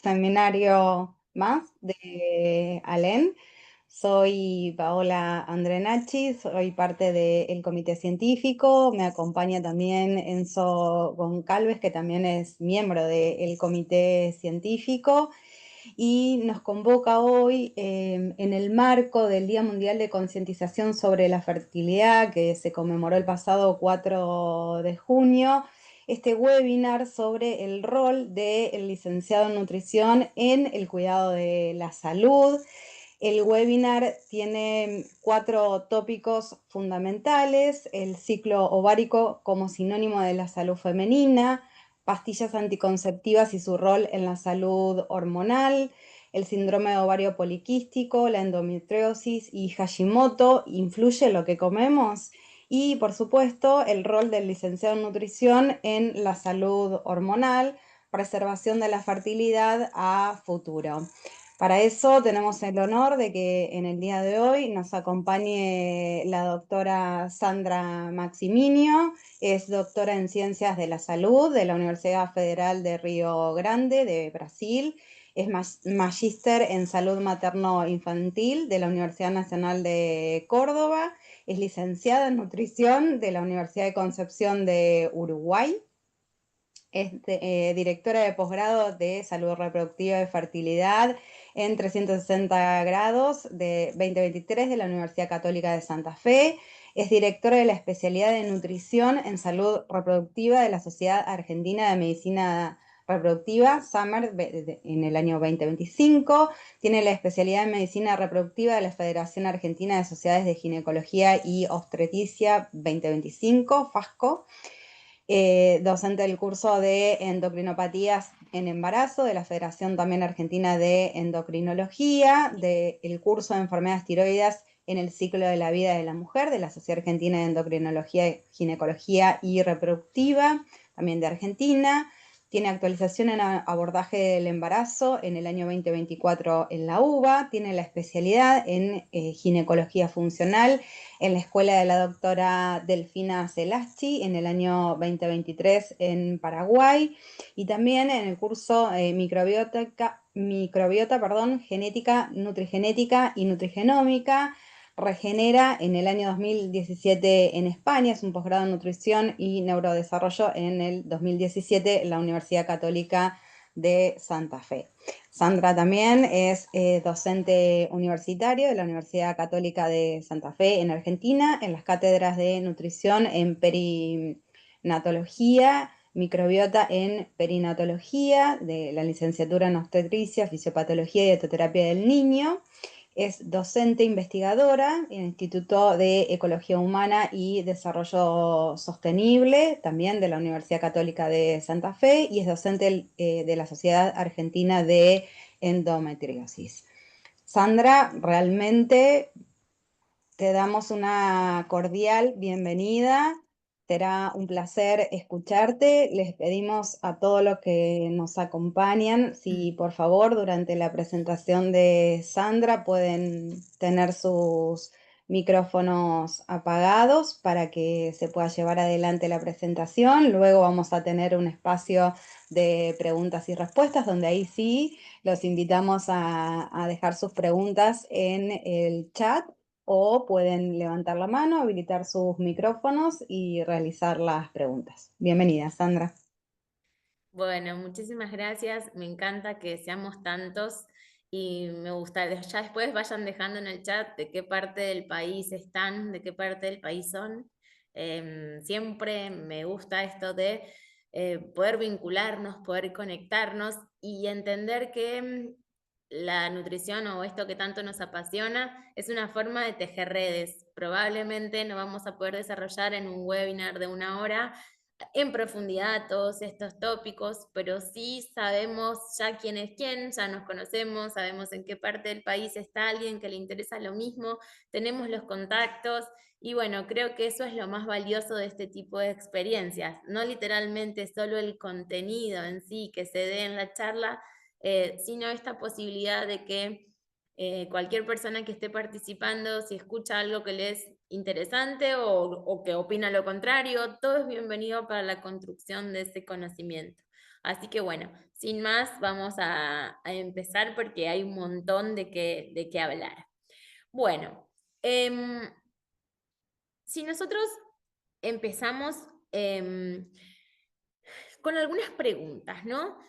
seminario más de ALEN. Soy Paola Andrenacci, soy parte del comité científico. Me acompaña también Enzo Goncalves, que también es miembro del comité científico, y nos convoca hoy en el marco del Día Mundial de Concientización sobre la Fertilidad, que se conmemoró el pasado 4 de junio, este webinar sobre el rol del licenciado en nutrición en el cuidado de la salud. El webinar tiene 4 tópicos fundamentales: el ciclo ovárico como sinónimo de la salud femenina, pastillas anticonceptivas y su rol en la salud hormonal, el síndrome de ovario poliquístico, la endometriosis y Hashimoto, ¿influye lo que comemos? Y por supuesto el rol del licenciado en nutrición en la salud hormonal, preservación de la fertilidad a futuro. Para eso tenemos el honor de que en el día de hoy nos acompañe la doctora Sandra Maximinio. Es doctora en Ciencias de la Salud de la Universidad Federal de Río Grande de Brasil. Es magíster en Salud Materno-Infantil de la Universidad Nacional de Córdoba. Es licenciada en Nutrición de la Universidad de Concepción de Uruguay. Es directora de posgrado de Salud Reproductiva y Fertilidad en 360 grados de 2023 de la Universidad Católica de Santa Fe. Es directora de la especialidad de Nutrición en Salud Reproductiva de la Sociedad Argentina de Medicina Reproductiva, SAMER, en el año 2025. Tiene la especialidad en Medicina Reproductiva de la Federación Argentina de Sociedades de Ginecología y Obstetricia 2025, FASCO. Docente del curso de Endocrinopatías en Embarazo de la Federación también Argentina de Endocrinología, del curso de Enfermedades Tiroides en el ciclo de la vida de la mujer de la Sociedad Argentina de Endocrinología, Ginecología y Reproductiva, también de Argentina. Tiene actualización en abordaje del embarazo en el año 2024 en la UBA. Tiene la especialidad en ginecología funcional en la escuela de la doctora Delfina Celaschi en el año 2023 en Paraguay, y también en el curso genética, nutrigenética y nutrigenómica. Regenera en el año 2017 en España, es un posgrado en nutrición y neurodesarrollo en el 2017 en la Universidad Católica de Santa Fe. Sandra también es docente universitario de la Universidad Católica de Santa Fe en Argentina, en las cátedras de nutrición en perinatología, microbiota en perinatología, de la licenciatura en obstetricia, fisiopatología y etoterapia del niño. Es docente investigadora en el Instituto de Ecología Humana y Desarrollo Sostenible, también de la Universidad Católica de Santa Fe, y es docente de la Sociedad Argentina de Endometriosis. Sandra, realmente te damos una cordial bienvenida. Será un placer escucharte. Les pedimos a todos los que nos acompañan, si por favor durante la presentación de Sandra pueden tener sus micrófonos apagados para que se pueda llevar adelante la presentación. Luego vamos a tener un espacio de preguntas y respuestas, donde ahí sí los invitamos a dejar sus preguntas en el chat, o pueden levantar la mano, habilitar sus micrófonos y realizar las preguntas. Bienvenida, Sandra. Bueno, muchísimas gracias. Me encanta que seamos tantos y me gusta, ya después vayan dejando en el chat de qué parte del país están, de qué parte del país son. Siempre me gusta esto de poder vincularnos, poder conectarnos y entender que la nutrición o esto que tanto nos apasiona es una forma de tejer redes. Probablemente no vamos a poder desarrollar en un webinar de 1 hora en profundidad todos estos tópicos, pero sí sabemos ya quién es quién, ya nos conocemos, sabemos en qué parte del país está alguien que le interesa lo mismo, tenemos los contactos y bueno, creo que eso es lo más valioso de este tipo de experiencias, no literalmente solo el contenido en sí que se dé en la charla, sino esta posibilidad de que cualquier persona que esté participando, si escucha algo que le es interesante o que opina lo contrario, todo es bienvenido para la construcción de ese conocimiento. Así que bueno, sin más, vamos a empezar porque hay un montón de qué hablar. Bueno, si nosotros empezamos con algunas preguntas, ¿no?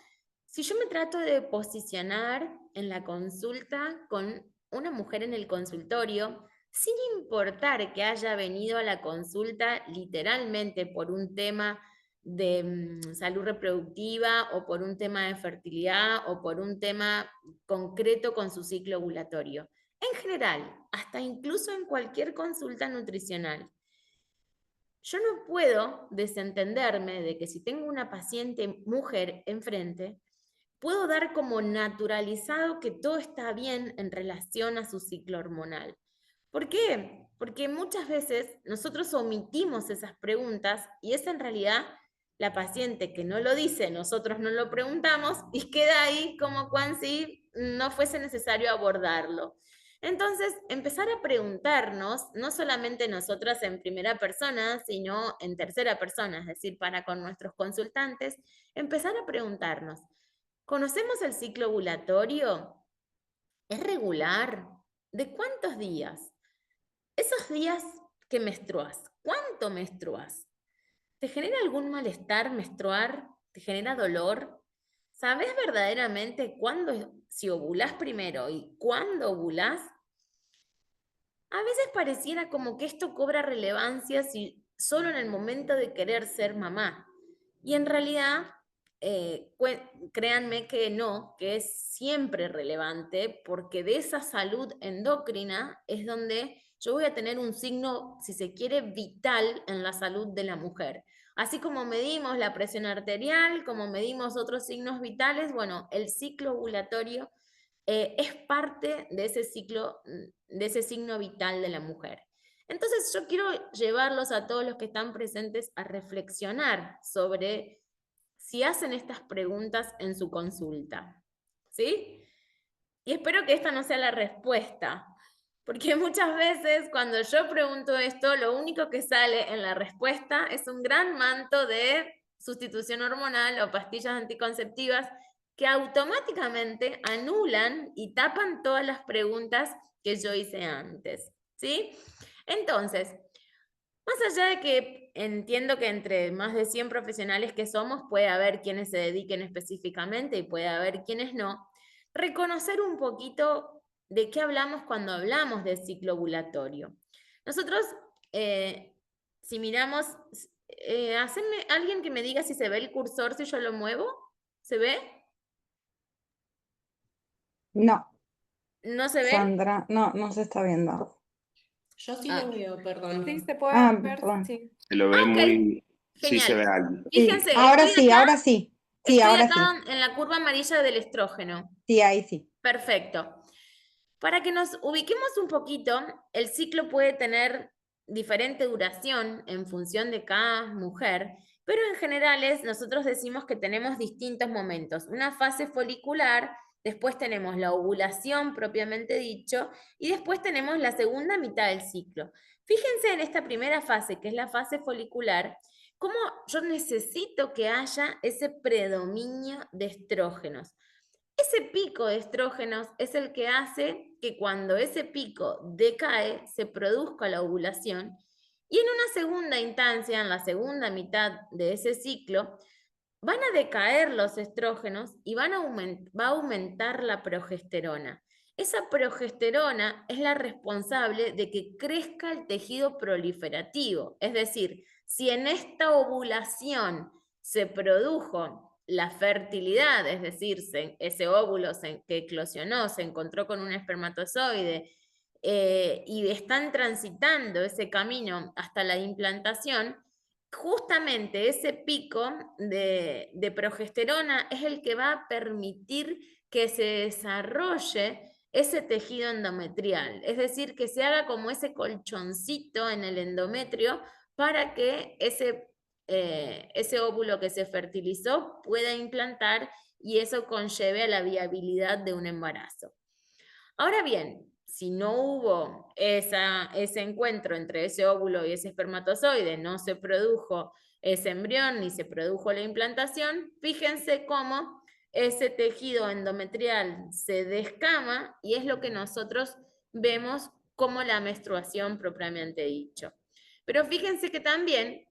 Si yo me trato de posicionar en la consulta con una mujer en el consultorio, sin importar que haya venido a la consulta literalmente por un tema de salud reproductiva o por un tema de fertilidad o por un tema concreto con su ciclo ovulatorio. En general, hasta incluso en cualquier consulta nutricional. Yo no puedo desentenderme de que si tengo una paciente mujer enfrente, puedo dar como naturalizado que todo está bien en relación a su ciclo hormonal. ¿Por qué? Porque muchas veces nosotros omitimos esas preguntas y es en realidad la paciente que no lo dice, nosotros no lo preguntamos y queda ahí como cuando si no fuese necesario abordarlo. Entonces, empezar a preguntarnos, no solamente nosotras en primera persona, sino en tercera persona, es decir, para con nuestros consultantes, empezar a preguntarnos, ¿conocemos el ciclo ovulatorio? ¿Es regular? ¿De cuántos días? Esos días que menstruas, ¿cuánto menstruas? ¿Te genera algún malestar menstruar? ¿Te genera dolor? ¿Sabes verdaderamente cuándo, si ovulás primero y cuándo ovulás? A veces pareciera como que esto cobra relevancia si solo en el momento de querer ser mamá. Y en realidad, créanme que no, que es siempre relevante, porque de esa salud endocrina es donde yo voy a tener un signo, si se quiere, vital en la salud de la mujer. Así como medimos la presión arterial, como medimos otros signos vitales, bueno, el ciclo ovulatorio es parte de ese ciclo, de ese signo vital de la mujer. Entonces yo quiero llevarlos a todos los que están presentes a reflexionar sobre si hacen estas preguntas en su consulta. ¿Sí? Y espero que esta no sea la respuesta, porque muchas veces cuando yo pregunto esto, lo único que sale en la respuesta es un gran manto de sustitución hormonal o pastillas anticonceptivas que automáticamente anulan y tapan todas las preguntas que yo hice antes. ¿Sí? Entonces, más allá de que entiendo que entre más de 100 profesionales que somos, puede haber quienes se dediquen específicamente y puede haber quienes no, reconocer un poquito de qué hablamos cuando hablamos de ciclo ovulatorio. Nosotros, si miramos, haceme alguien que me diga si se ve el cursor, si yo lo muevo, ¿se ve? No, ¿No se ve? Sandra, no, no se está viendo. Yo sí Ah, lo veo, perdón. Sí, se puede Ah, ver, perdón. sí. Se lo ve ok, muy... Sí se genial. ve algo. Sí, Fíjense, ahora sí, ahora sí. Sí, estoy ahora acá sí. en la curva amarilla del estrógeno. Sí, ahí sí. Perfecto. Para que nos ubiquemos un poquito, el ciclo puede tener diferente duración en función de cada mujer, pero en generales nosotros decimos que tenemos distintos momentos. Una fase folicular, después tenemos la ovulación propiamente dicho, y después tenemos la segunda mitad del ciclo. Fíjense en esta primera fase, que es la fase folicular, cómo yo necesito que haya ese predominio de estrógenos. Ese pico de estrógenos es el que hace que cuando ese pico decae se produzca la ovulación y en una segunda instancia, en la segunda mitad de ese ciclo, van a decaer los estrógenos y va a aumentar la progesterona. Esa progesterona es la responsable de que crezca el tejido proliferativo, es decir, si en esta ovulación se produjo la fertilidad, es decir, ese óvulo que eclosionó, se encontró con un espermatozoide y están transitando ese camino hasta la implantación, justamente ese pico de progesterona es el que va a permitir que se desarrolle ese tejido endometrial, es decir, que se haga como ese colchoncito en el endometrio para que ese óvulo que se fertilizó pueda implantar y eso conlleve a la viabilidad de un embarazo. Ahora bien, si no hubo ese encuentro entre ese óvulo y ese espermatozoide, no se produjo ese embrión y se produjo la implantación, fíjense cómo ese tejido endometrial se descama y es lo que nosotros vemos como la menstruación propiamente dicho. Pero fíjense que también,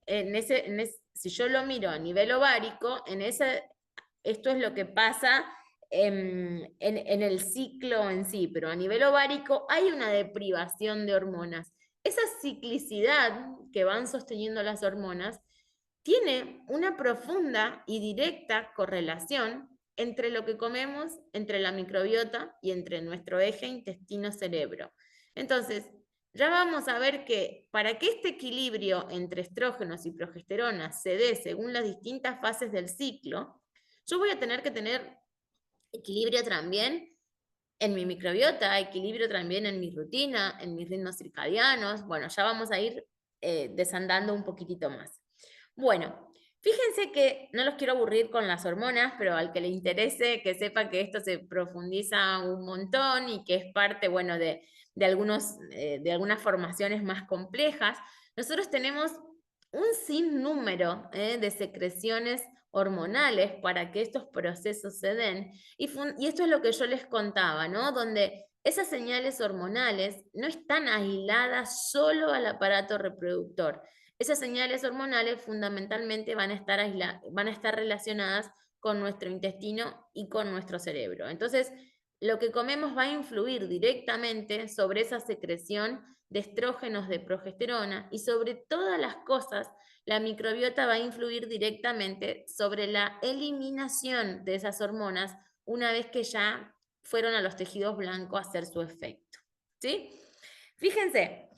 si yo lo miro a nivel ovárico, esto es lo que pasa en el ciclo en sí, pero a nivel ovárico hay una deprivación de hormonas. Esa ciclicidad que van sosteniendo las hormonas tiene una profunda y directa correlación entre lo que comemos, entre la microbiota y entre nuestro eje intestino-cerebro. Entonces, ya vamos a ver que para que este equilibrio entre estrógenos y progesterona se dé según las distintas fases del ciclo, yo voy a tener que tener equilibrio también en mi microbiota, equilibrio también en mi rutina, en mis ritmos circadianos. Bueno, ya vamos a ir desandando un poquitito más. Bueno, fíjense que no los quiero aburrir con las hormonas, pero al que le interese, que sepa que esto se profundiza un montón y que es parte, bueno, de algunas formaciones más complejas. Nosotros tenemos un sinnúmero de secreciones hormonales para que estos procesos se den. Y esto es lo que yo les contaba, ¿no? Donde esas señales hormonales no están aisladas solo al aparato reproductor. Esas señales hormonales fundamentalmente van a estar relacionadas con nuestro intestino y con nuestro cerebro. Entonces, lo que comemos va a influir directamente sobre esa secreción de estrógenos, de progesterona, y sobre todas las cosas, la microbiota va a influir directamente sobre la eliminación de esas hormonas una vez que ya fueron a los tejidos blancos a hacer su efecto. ¿Sí? Fíjense,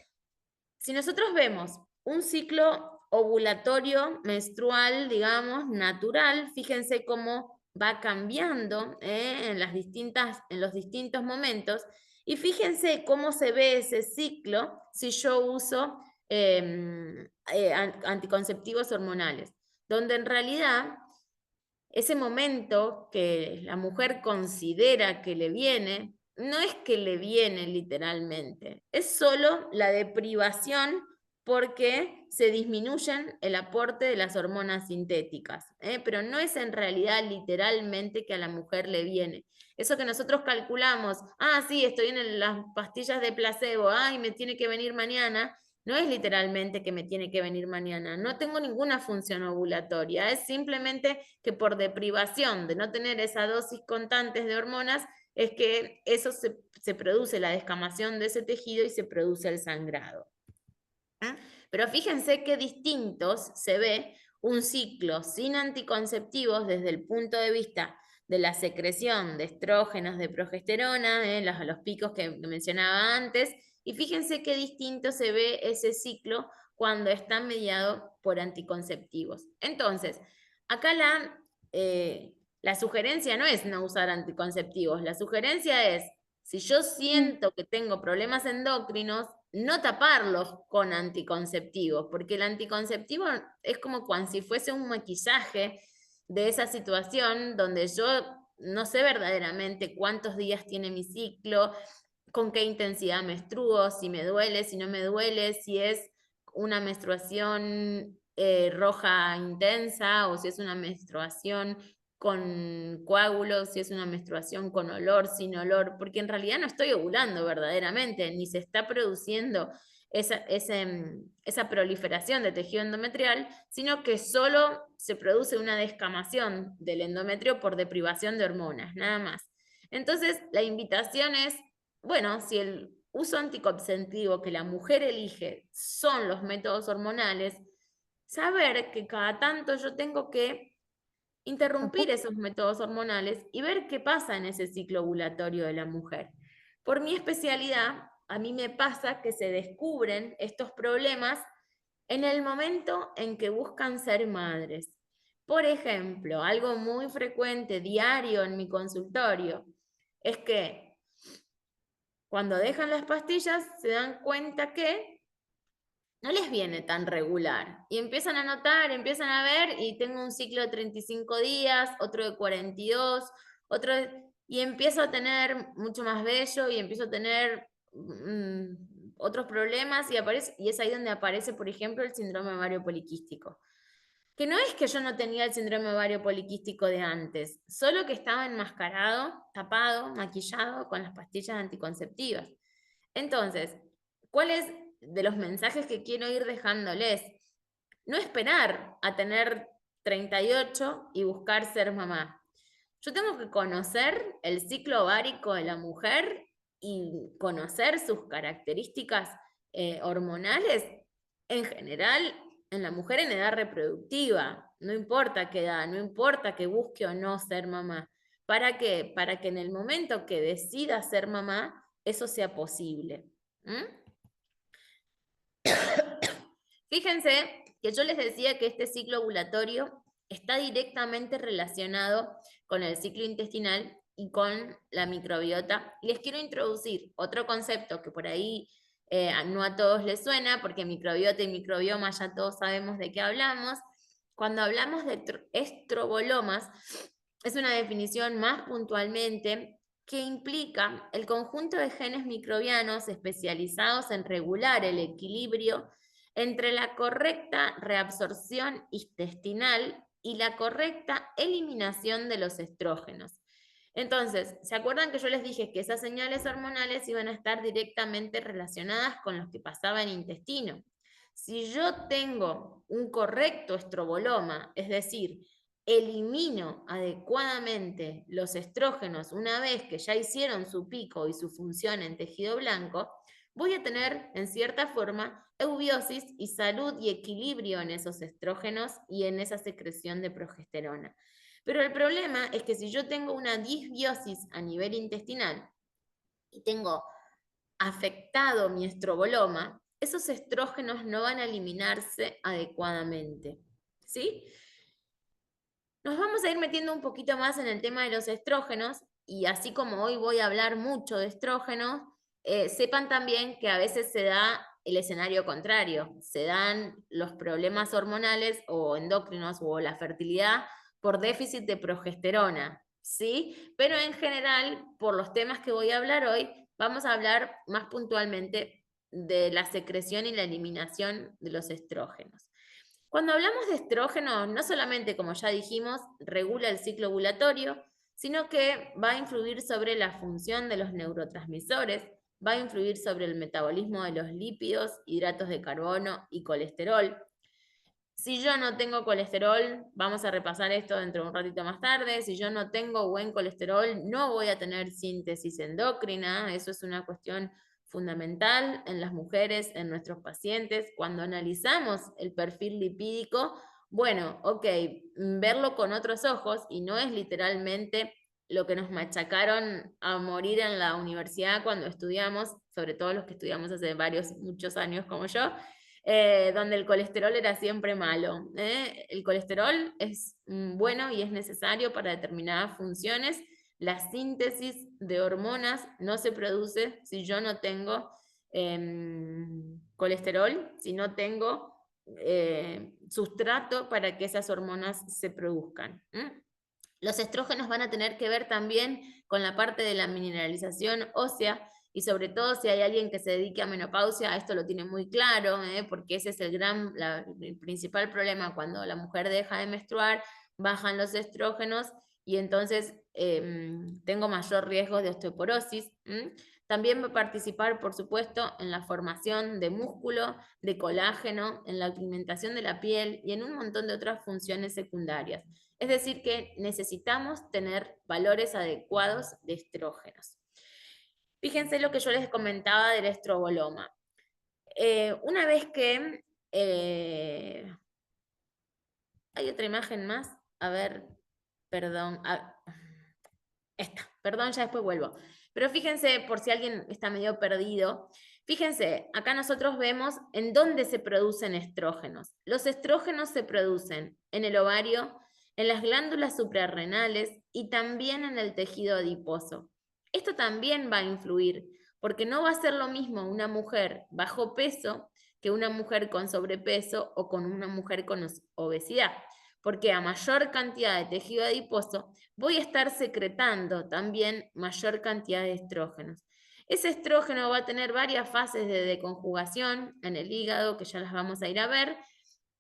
si nosotros vemos un ciclo ovulatorio menstrual, digamos, natural, fíjense cómo va cambiando en los distintos momentos, y fíjense cómo se ve ese ciclo si yo uso anticonceptivos hormonales, donde en realidad ese momento que la mujer considera que le viene, no es que le viene literalmente, es solo la deprivación porque se disminuyen el aporte de las hormonas sintéticas, pero no es en realidad literalmente que a la mujer le viene. Eso que nosotros calculamos, sí, estoy en las pastillas de placebo, me tiene que venir mañana, no es literalmente que me tiene que venir mañana, no tengo ninguna función ovulatoria, es simplemente que por deprivación de no tener esa dosis constantes de hormonas, es que eso se produce la descamación de ese tejido y se produce el sangrado. Pero fíjense qué distintos se ve un ciclo sin anticonceptivos desde el punto de vista de la secreción de estrógenos, de progesterona, los picos que mencionaba antes, y fíjense qué distinto se ve ese ciclo cuando está mediado por anticonceptivos. Entonces, acá la sugerencia no es no usar anticonceptivos, la sugerencia es, si yo siento que tengo problemas endocrinos, no taparlos con anticonceptivos, porque el anticonceptivo es como si fuese un maquillaje de esa situación donde yo no sé verdaderamente cuántos días tiene mi ciclo, con qué intensidad menstruo, si me duele, si no me duele, si es una menstruación roja intensa o si es una menstruación con coágulos, si es una menstruación con olor, sin olor, porque en realidad no estoy ovulando verdaderamente, ni se está produciendo esa proliferación de tejido endometrial, sino que solo se produce una descamación del endometrio por deprivación de hormonas, nada más. Entonces, la invitación es, bueno, si el uso anticonceptivo que la mujer elige son los métodos hormonales, saber que cada tanto yo tengo que interrumpir esos métodos hormonales y ver qué pasa en ese ciclo ovulatorio de la mujer. Por mi especialidad, a mí me pasa que se descubren estos problemas en el momento en que buscan ser madres. Por ejemplo, algo muy frecuente, diario en mi consultorio, es que cuando dejan las pastillas se dan cuenta que no les viene tan regular. Y empiezan a notar, empiezan a ver, y tengo un ciclo de 35 días, otro de 42, y empiezo a tener mucho más vello y empiezo a tener otros problemas y es ahí donde aparece, por ejemplo, el síndrome ovario poliquístico. que no es que yo no tenía el síndrome ovario poliquístico de antes, solo que estaba enmascarado, tapado, maquillado con las pastillas anticonceptivas. Entonces, ¿cuáles de los mensajes que quiero ir dejándoles? No esperar a tener 38 y buscar ser mamá. Yo tengo que conocer el ciclo ovárico de la mujer y conocer sus características hormonales en general en la mujer en edad reproductiva. No importa qué edad, no importa que busque o no ser mamá. ¿Para qué? Para que en el momento que decida ser mamá, eso sea posible. Fíjense que yo les decía que este ciclo ovulatorio está directamente relacionado con el ciclo intestinal y con la microbiota. Y les quiero introducir otro concepto que por ahí no a todos les suena, porque microbiota y microbioma ya todos sabemos de qué hablamos. Cuando hablamos de estrobolomas, es una definición más puntualmente que implica el conjunto de genes microbianos especializados en regular el equilibrio entre la correcta reabsorción intestinal y la correcta eliminación de los estrógenos. Entonces, ¿se acuerdan que yo les dije que esas señales hormonales iban a estar directamente relacionadas con lo que pasaba en el intestino? Si yo tengo un correcto estroboloma, es decir, elimino adecuadamente los estrógenos una vez que ya hicieron su pico y su función en tejido blanco, voy a tener, en cierta forma, eubiosis y salud y equilibrio en esos estrógenos y en esa secreción de progesterona. Pero el problema es que si yo tengo una disbiosis a nivel intestinal y tengo afectado mi estroboloma, esos estrógenos no van a eliminarse adecuadamente. ¿Sí? Nos vamos a ir metiendo un poquito más en el tema de los estrógenos, y así como hoy voy a hablar mucho de estrógenos, sepan también que a veces se da el escenario contrario, se dan los problemas hormonales o endocrinos o la fertilidad por déficit de progesterona, ¿sí? Pero en general, por los temas que voy a hablar hoy, vamos a hablar más puntualmente de la secreción y la eliminación de los estrógenos. Cuando hablamos de estrógeno, no solamente, como ya dijimos, regula el ciclo ovulatorio, sino que va a influir sobre la función de los neurotransmisores, va a influir sobre el metabolismo de los lípidos, hidratos de carbono y colesterol. Si yo no tengo colesterol, vamos a repasar esto dentro de un ratito más tarde, si yo no tengo buen colesterol, no voy a tener síntesis endocrina, eso es una cuestión fundamental en las mujeres, en nuestros pacientes. Cuando analizamos el perfil lipídico, bueno, ok, verlo con otros ojos y no es literalmente lo que nos machacaron a morir en la universidad cuando estudiamos, sobre todo los que estudiamos hace muchos años como yo, donde el colesterol era siempre malo. El colesterol es bueno y es necesario para determinadas funciones. La síntesis de hormonas no se produce si yo no tengo colesterol, si no tengo sustrato para que esas hormonas se produzcan. Los estrógenos van a tener que ver también con la parte de la mineralización ósea, y sobre todo si hay alguien que se dedique a menopausia, esto lo tiene muy claro, porque ese es el principal problema cuando la mujer deja de menstruar, bajan los estrógenos y entonces tengo mayor riesgo de osteoporosis. También va a participar, por supuesto, en la formación de músculo, de colágeno, en la pigmentación de la piel y en un montón de otras funciones secundarias. Es decir, que necesitamos tener valores adecuados de estrógenos. Fíjense lo que yo les comentaba del estroboloma. Una vez que... hay otra imagen más. A ver, perdón. Esta, perdón, ya después vuelvo. Pero fíjense, por si alguien está medio perdido, fíjense, acá nosotros vemos en dónde se producen estrógenos. Los estrógenos se producen en el ovario, en las glándulas suprarrenales y también en el tejido adiposo. Esto también va a influir, porque no va a ser lo mismo una mujer bajo peso que una mujer con sobrepeso o con una mujer con obesidad, porque a mayor cantidad de tejido adiposo voy a estar secretando también mayor cantidad de estrógenos. Ese estrógeno va a tener varias fases de deconjugación en el hígado, que ya las vamos a ir a ver,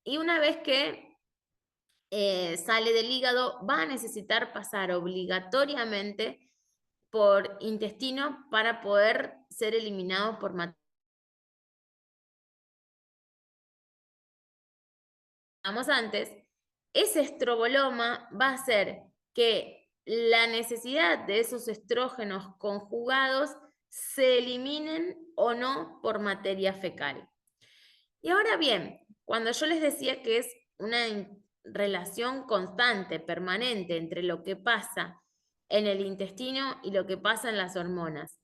y una vez que sale del hígado, va a necesitar pasar obligatoriamente por intestino para poder ser eliminado por antes, ese estroboloma va a hacer que la necesidad de esos estrógenos conjugados se eliminen o no por materia fecal. Y ahora bien, cuando yo les decía que es una relación constante, permanente, entre lo que pasa en el intestino y lo que pasa en las hormonas.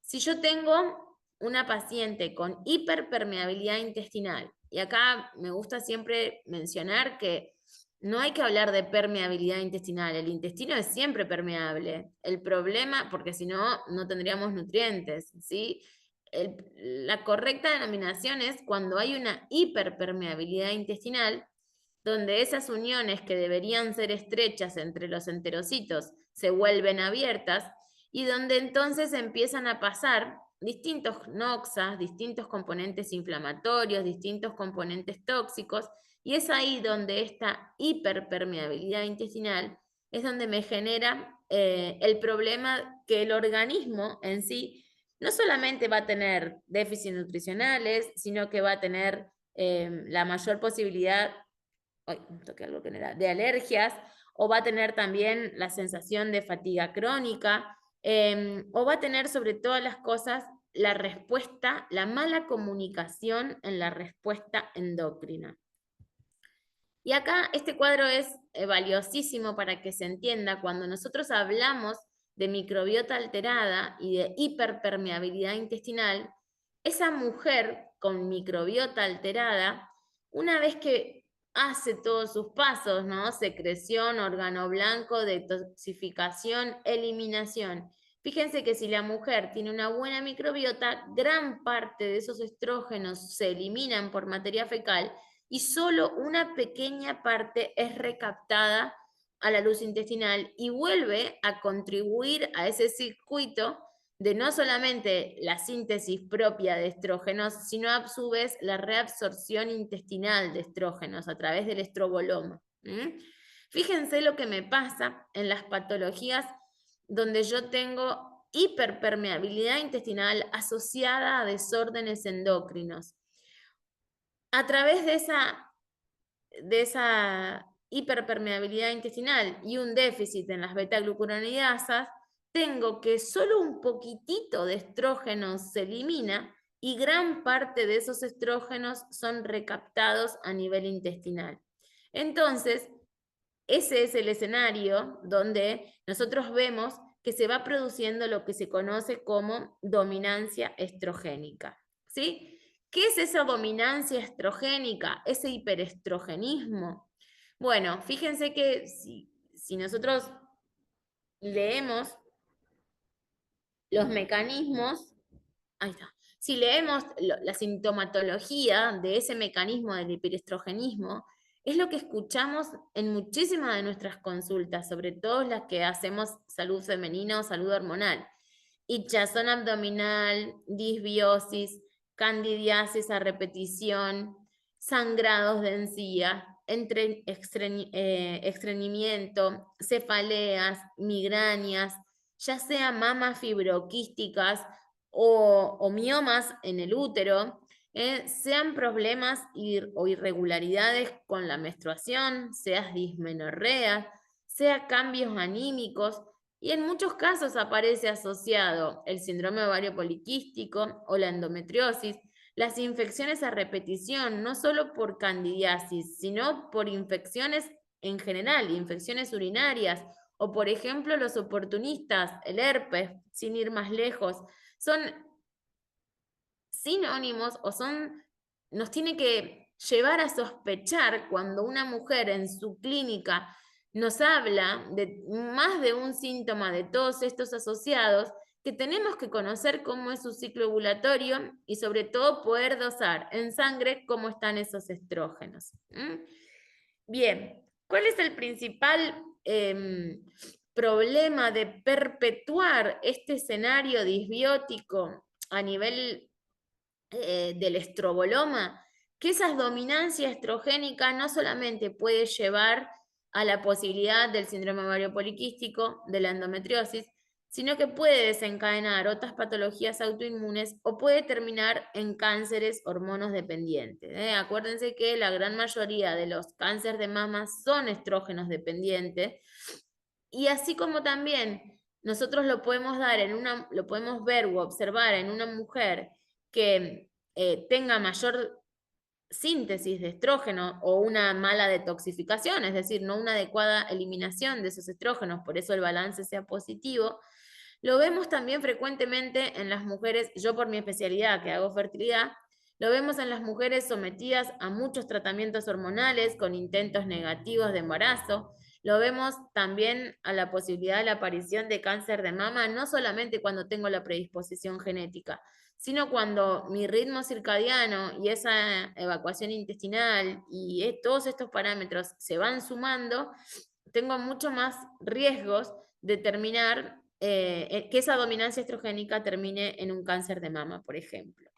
Si yo tengo una paciente con hiperpermeabilidad intestinal, y acá me gusta siempre mencionar que no hay que hablar de permeabilidad intestinal, el intestino es siempre permeable. El problema, porque si no, no tendríamos nutrientes, ¿sí? La correcta denominación es cuando hay una hiperpermeabilidad intestinal, donde esas uniones que deberían ser estrechas entre los enterocitos se vuelven abiertas y donde entonces empiezan a pasar distintos noxas, distintos componentes inflamatorios, distintos componentes tóxicos, y es ahí donde esta hiperpermeabilidad intestinal es donde me genera el problema que el organismo en sí no solamente va a tener déficits nutricionales, sino que va a tener la mayor posibilidad toqué algo que no era, de alergias, o va a tener también la sensación de fatiga crónica, o va a tener sobre todas las cosas la respuesta, la mala comunicación en la respuesta endocrina. Y acá este cuadro es valiosísimo para que se entienda cuando nosotros hablamos de microbiota alterada y de hiperpermeabilidad intestinal, esa mujer con microbiota alterada, una vez que hace todos sus pasos, ¿no? Secreción, órgano blanco, detoxificación, eliminación. Fíjense que si la mujer tiene una buena microbiota, gran parte de esos estrógenos se eliminan por materia fecal y solo una pequeña parte es recaptada a la luz intestinal y vuelve a contribuir a ese circuito de no solamente la síntesis propia de estrógenos, sino a su vez la reabsorción intestinal de estrógenos a través del estroboloma. Fíjense lo que me pasa en las patologías donde yo tengo hiperpermeabilidad intestinal asociada a desórdenes endocrinos. A través de esa hiperpermeabilidad intestinal y un déficit en las beta-glucuronidasas, tengo que solo un poquitito de estrógenos se elimina y gran parte de esos estrógenos son recaptados a nivel intestinal. Entonces, ese es el escenario donde nosotros vemos que se va produciendo lo que se conoce como dominancia estrogénica, ¿sí? ¿Qué es esa dominancia estrogénica? Ese hiperestrogenismo. Bueno, fíjense que si nosotros leemos los mecanismos, ahí está. Si leemos la sintomatología de ese mecanismo del hiperestrogenismo, es lo que escuchamos en muchísimas de nuestras consultas, sobre todo las que hacemos salud femenina o salud hormonal. Hinchazón abdominal, disbiosis, candidiasis a repetición, sangrados de encía, estreñimiento, cefaleas, migrañas, ya sea mamas fibroquísticas o miomas en el útero, sean problemas o irregularidades con la menstruación, sea dismenorrea, sea cambios anímicos, y en muchos casos aparece asociado el síndrome ovario poliquístico o la endometriosis, las infecciones a repetición, no solo por candidiasis, sino por infecciones en general, infecciones urinarias, o por ejemplo los oportunistas, el herpes, sin ir más lejos, son sinónimos o nos tiene que llevar a sospechar cuando una mujer en su clínica nos habla de más de un síntoma de todos estos asociados, que tenemos que conocer cómo es su ciclo ovulatorio y sobre todo poder dosar en sangre cómo están esos estrógenos. Bien, ¿cuál es el principal problema de perpetuar este escenario disbiótico a nivel del estroboloma? Que esa dominancia estrogénica no solamente puede llevar a la posibilidad del síndrome ovario poliquístico, de la endometriosis, sino que puede desencadenar otras patologías autoinmunes o puede terminar en cánceres hormonos-dependientes. Acuérdense que la gran mayoría de los cánceres de mama son estrógenos dependientes, y así como también nosotros lo podemos lo podemos ver o observar en una mujer que tenga mayor síntesis de estrógeno o una mala detoxificación, es decir, no una adecuada eliminación de esos estrógenos, por eso el balance sea positivo. Lo vemos también frecuentemente en las mujeres, yo por mi especialidad que hago fertilidad, lo vemos en las mujeres sometidas a muchos tratamientos hormonales con intentos negativos de embarazo. Lo vemos también a la posibilidad de la aparición de cáncer de mama, no solamente cuando tengo la predisposición genética, sino cuando mi ritmo circadiano y esa evacuación intestinal y todos estos parámetros se van sumando, tengo mucho más riesgos de terminar, que esa dominancia estrogénica termine en un cáncer de mama, por ejemplo.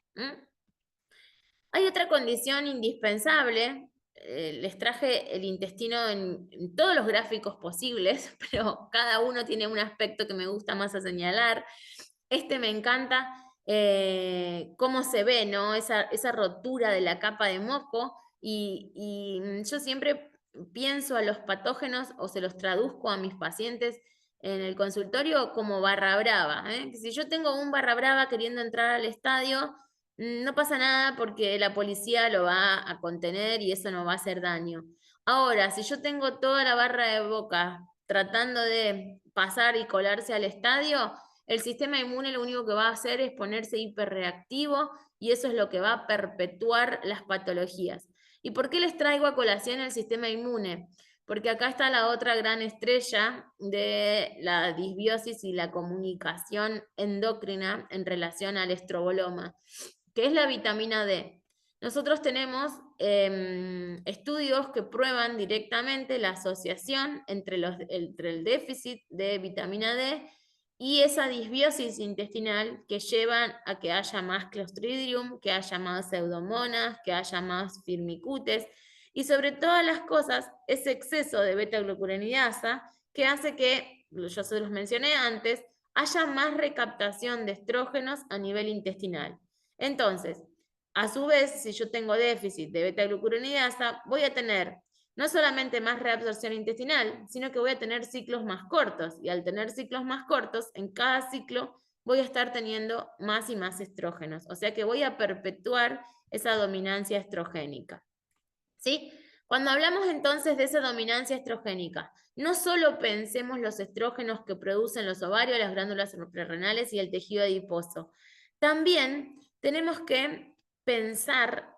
Hay otra condición indispensable, les traje el intestino en todos los gráficos posibles, pero cada uno tiene un aspecto que me gusta más a señalar. Este me encanta cómo se ve, ¿no? Esa rotura de la capa de moco, y yo siempre pienso a los patógenos o se los traduzco a mis pacientes en el consultorio como barra brava. Si yo tengo un barra brava queriendo entrar al estadio, no pasa nada porque la policía lo va a contener y eso no va a hacer daño. Ahora, si yo tengo toda la barra de Boca tratando de pasar y colarse al estadio, el sistema inmune lo único que va a hacer es ponerse hiperreactivo y eso es lo que va a perpetuar las patologías. ¿Y por qué les traigo a colación el sistema inmune? Porque acá está la otra gran estrella de la disbiosis y la comunicación endocrina en relación al estroboloma, que es la vitamina D. Nosotros tenemos estudios que prueban directamente la asociación entre el déficit de vitamina D y esa disbiosis intestinal que llevan a que haya más Clostridium, que haya más Pseudomonas, que haya más Firmicutes, y sobre todas las cosas, ese exceso de beta-glucuronidasa que hace que, yo se los mencioné antes, haya más recaptación de estrógenos a nivel intestinal. Entonces, a su vez, si yo tengo déficit de beta-glucuronidasa, voy a tener no solamente más reabsorción intestinal, sino que voy a tener ciclos más cortos, y al tener ciclos más cortos, en cada ciclo voy a estar teniendo más y más estrógenos, o sea que voy a perpetuar esa dominancia estrogénica. ¿Sí? Cuando hablamos entonces de esa dominancia estrogénica, no solo pensemos los estrógenos que producen los ovarios, las glándulas suprarrenales y el tejido adiposo, también tenemos que pensar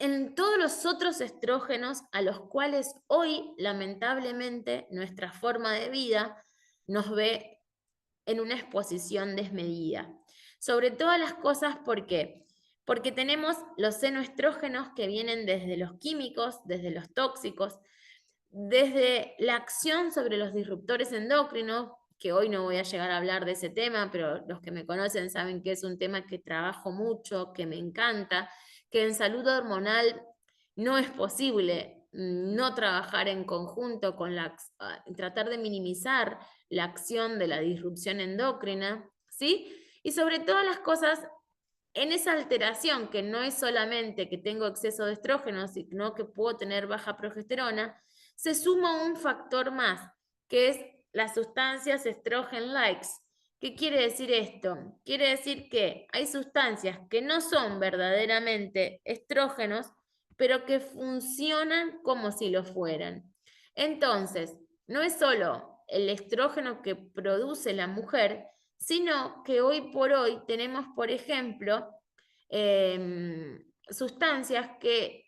en todos los otros estrógenos a los cuales hoy, lamentablemente, nuestra forma de vida nos ve en una exposición desmedida. Sobre todas las cosas, ¿por qué? Porque tenemos los senoestrógenos que vienen desde los químicos, desde los tóxicos, desde la acción sobre los disruptores endocrinos, que hoy no voy a llegar a hablar de ese tema, pero los que me conocen saben que es un tema que trabajo mucho, que me encanta, que en salud hormonal no es posible no trabajar en conjunto con tratar de minimizar la acción de la disrupción endocrina, ¿sí? Y sobre todas las cosas, en esa alteración, que no es solamente que tengo exceso de estrógeno, sino que puedo tener baja progesterona, se suma un factor más, que es las sustancias estrogen-likes. ¿Qué quiere decir esto? Quiere decir que hay sustancias que no son verdaderamente estrógenos, pero que funcionan como si lo fueran. Entonces, no es solo el estrógeno que produce la mujer, sino que hoy por hoy tenemos, por ejemplo, sustancias que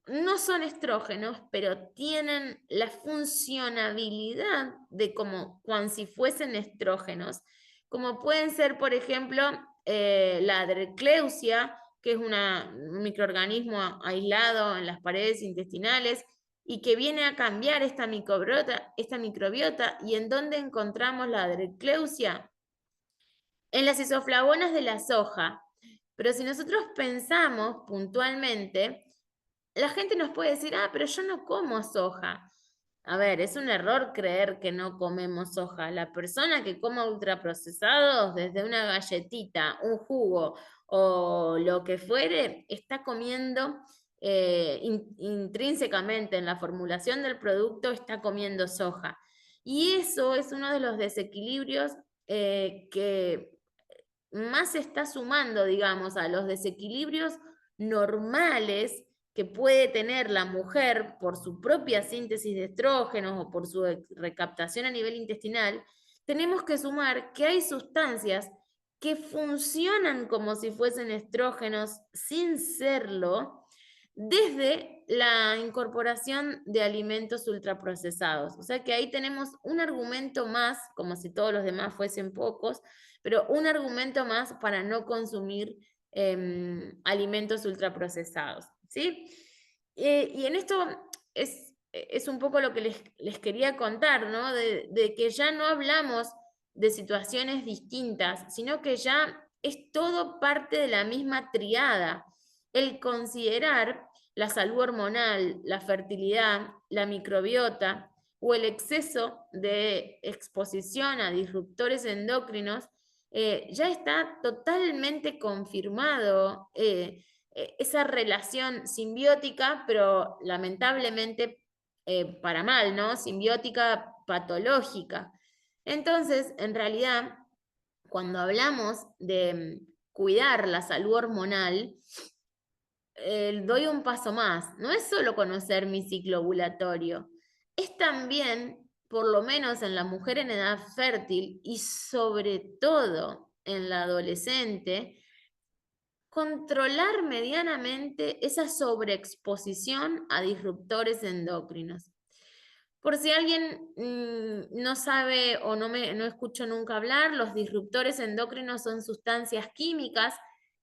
no son estrógenos, pero tienen la funcionabilidad de como si fuesen estrógenos, como pueden ser, por ejemplo, la Drexleusia, que es un microorganismo aislado en las paredes intestinales y que viene a cambiar esta microbiota. ¿Y en dónde encontramos la Drexleusia? En las isoflavonas de la soja. Pero si nosotros pensamos puntualmente, la gente nos puede decir, pero yo no como soja. A ver, es un error creer que no comemos soja. La persona que coma ultraprocesados, desde una galletita, un jugo o lo que fuere, está comiendo intrínsecamente en la formulación del producto, está comiendo soja. Y eso es uno de los desequilibrios que más se está sumando, digamos, a los desequilibrios normales que puede tener la mujer por su propia síntesis de estrógenos o por su recaptación a nivel intestinal. Tenemos que sumar que hay sustancias que funcionan como si fuesen estrógenos sin serlo, desde la incorporación de alimentos ultraprocesados. O sea que ahí tenemos un argumento más, como si todos los demás fuesen pocos, pero un argumento más para no consumir alimentos ultraprocesados, ¿sí? Y en esto es un poco lo que les quería contar, ¿no? De que ya no hablamos de situaciones distintas, sino que ya es todo parte de la misma triada. El considerar la salud hormonal, la fertilidad, la microbiota o el exceso de exposición a disruptores endocrinos, ya está totalmente confirmado esa relación simbiótica, pero lamentablemente para mal, ¿no? Simbiótica patológica. Entonces, en realidad, cuando hablamos de cuidar la salud hormonal, doy un paso más. No es solo conocer mi ciclo ovulatorio, es también, por lo menos en la mujer en edad fértil y sobre todo en la adolescente, controlar medianamente esa sobreexposición a disruptores endocrinos. Por si alguien no sabe o no escucho nunca hablar, los disruptores endocrinos son sustancias químicas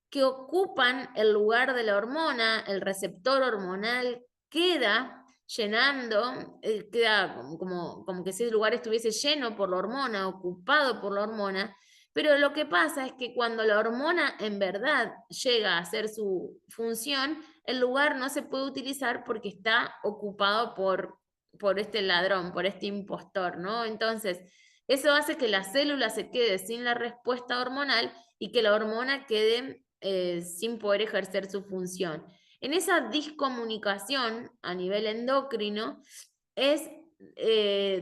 que ocupan el lugar de la hormona, el receptor hormonal queda llenando, queda como que ese lugar estuviese lleno por la hormona, ocupado por la hormona, pero lo que pasa es que cuando la hormona en verdad llega a hacer su función, el lugar no se puede utilizar porque está ocupado por este ladrón, por este impostor, ¿no? Entonces, eso hace que la célula se quede sin la respuesta hormonal y que la hormona quede sin poder ejercer su función. En esa discomunicación a nivel endocrino es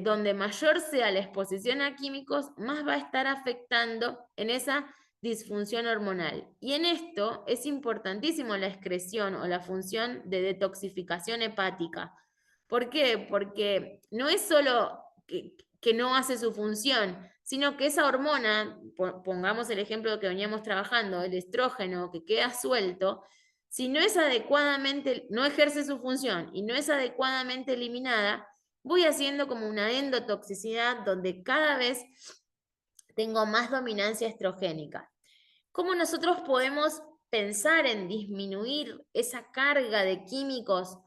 donde mayor sea la exposición a químicos, más va a estar afectando en esa disfunción hormonal. Y en esto es importantísimo la excreción o la función de detoxificación hepática. ¿Por qué? Porque no es solo que no hace su función, sino que esa hormona, pongamos el ejemplo que veníamos trabajando, el estrógeno que queda suelto, si no es adecuadamente, no ejerce su función y no es adecuadamente eliminada, voy haciendo como una endotoxicidad donde cada vez tengo más dominancia estrogénica. ¿Cómo nosotros podemos pensar en disminuir esa carga de químicos?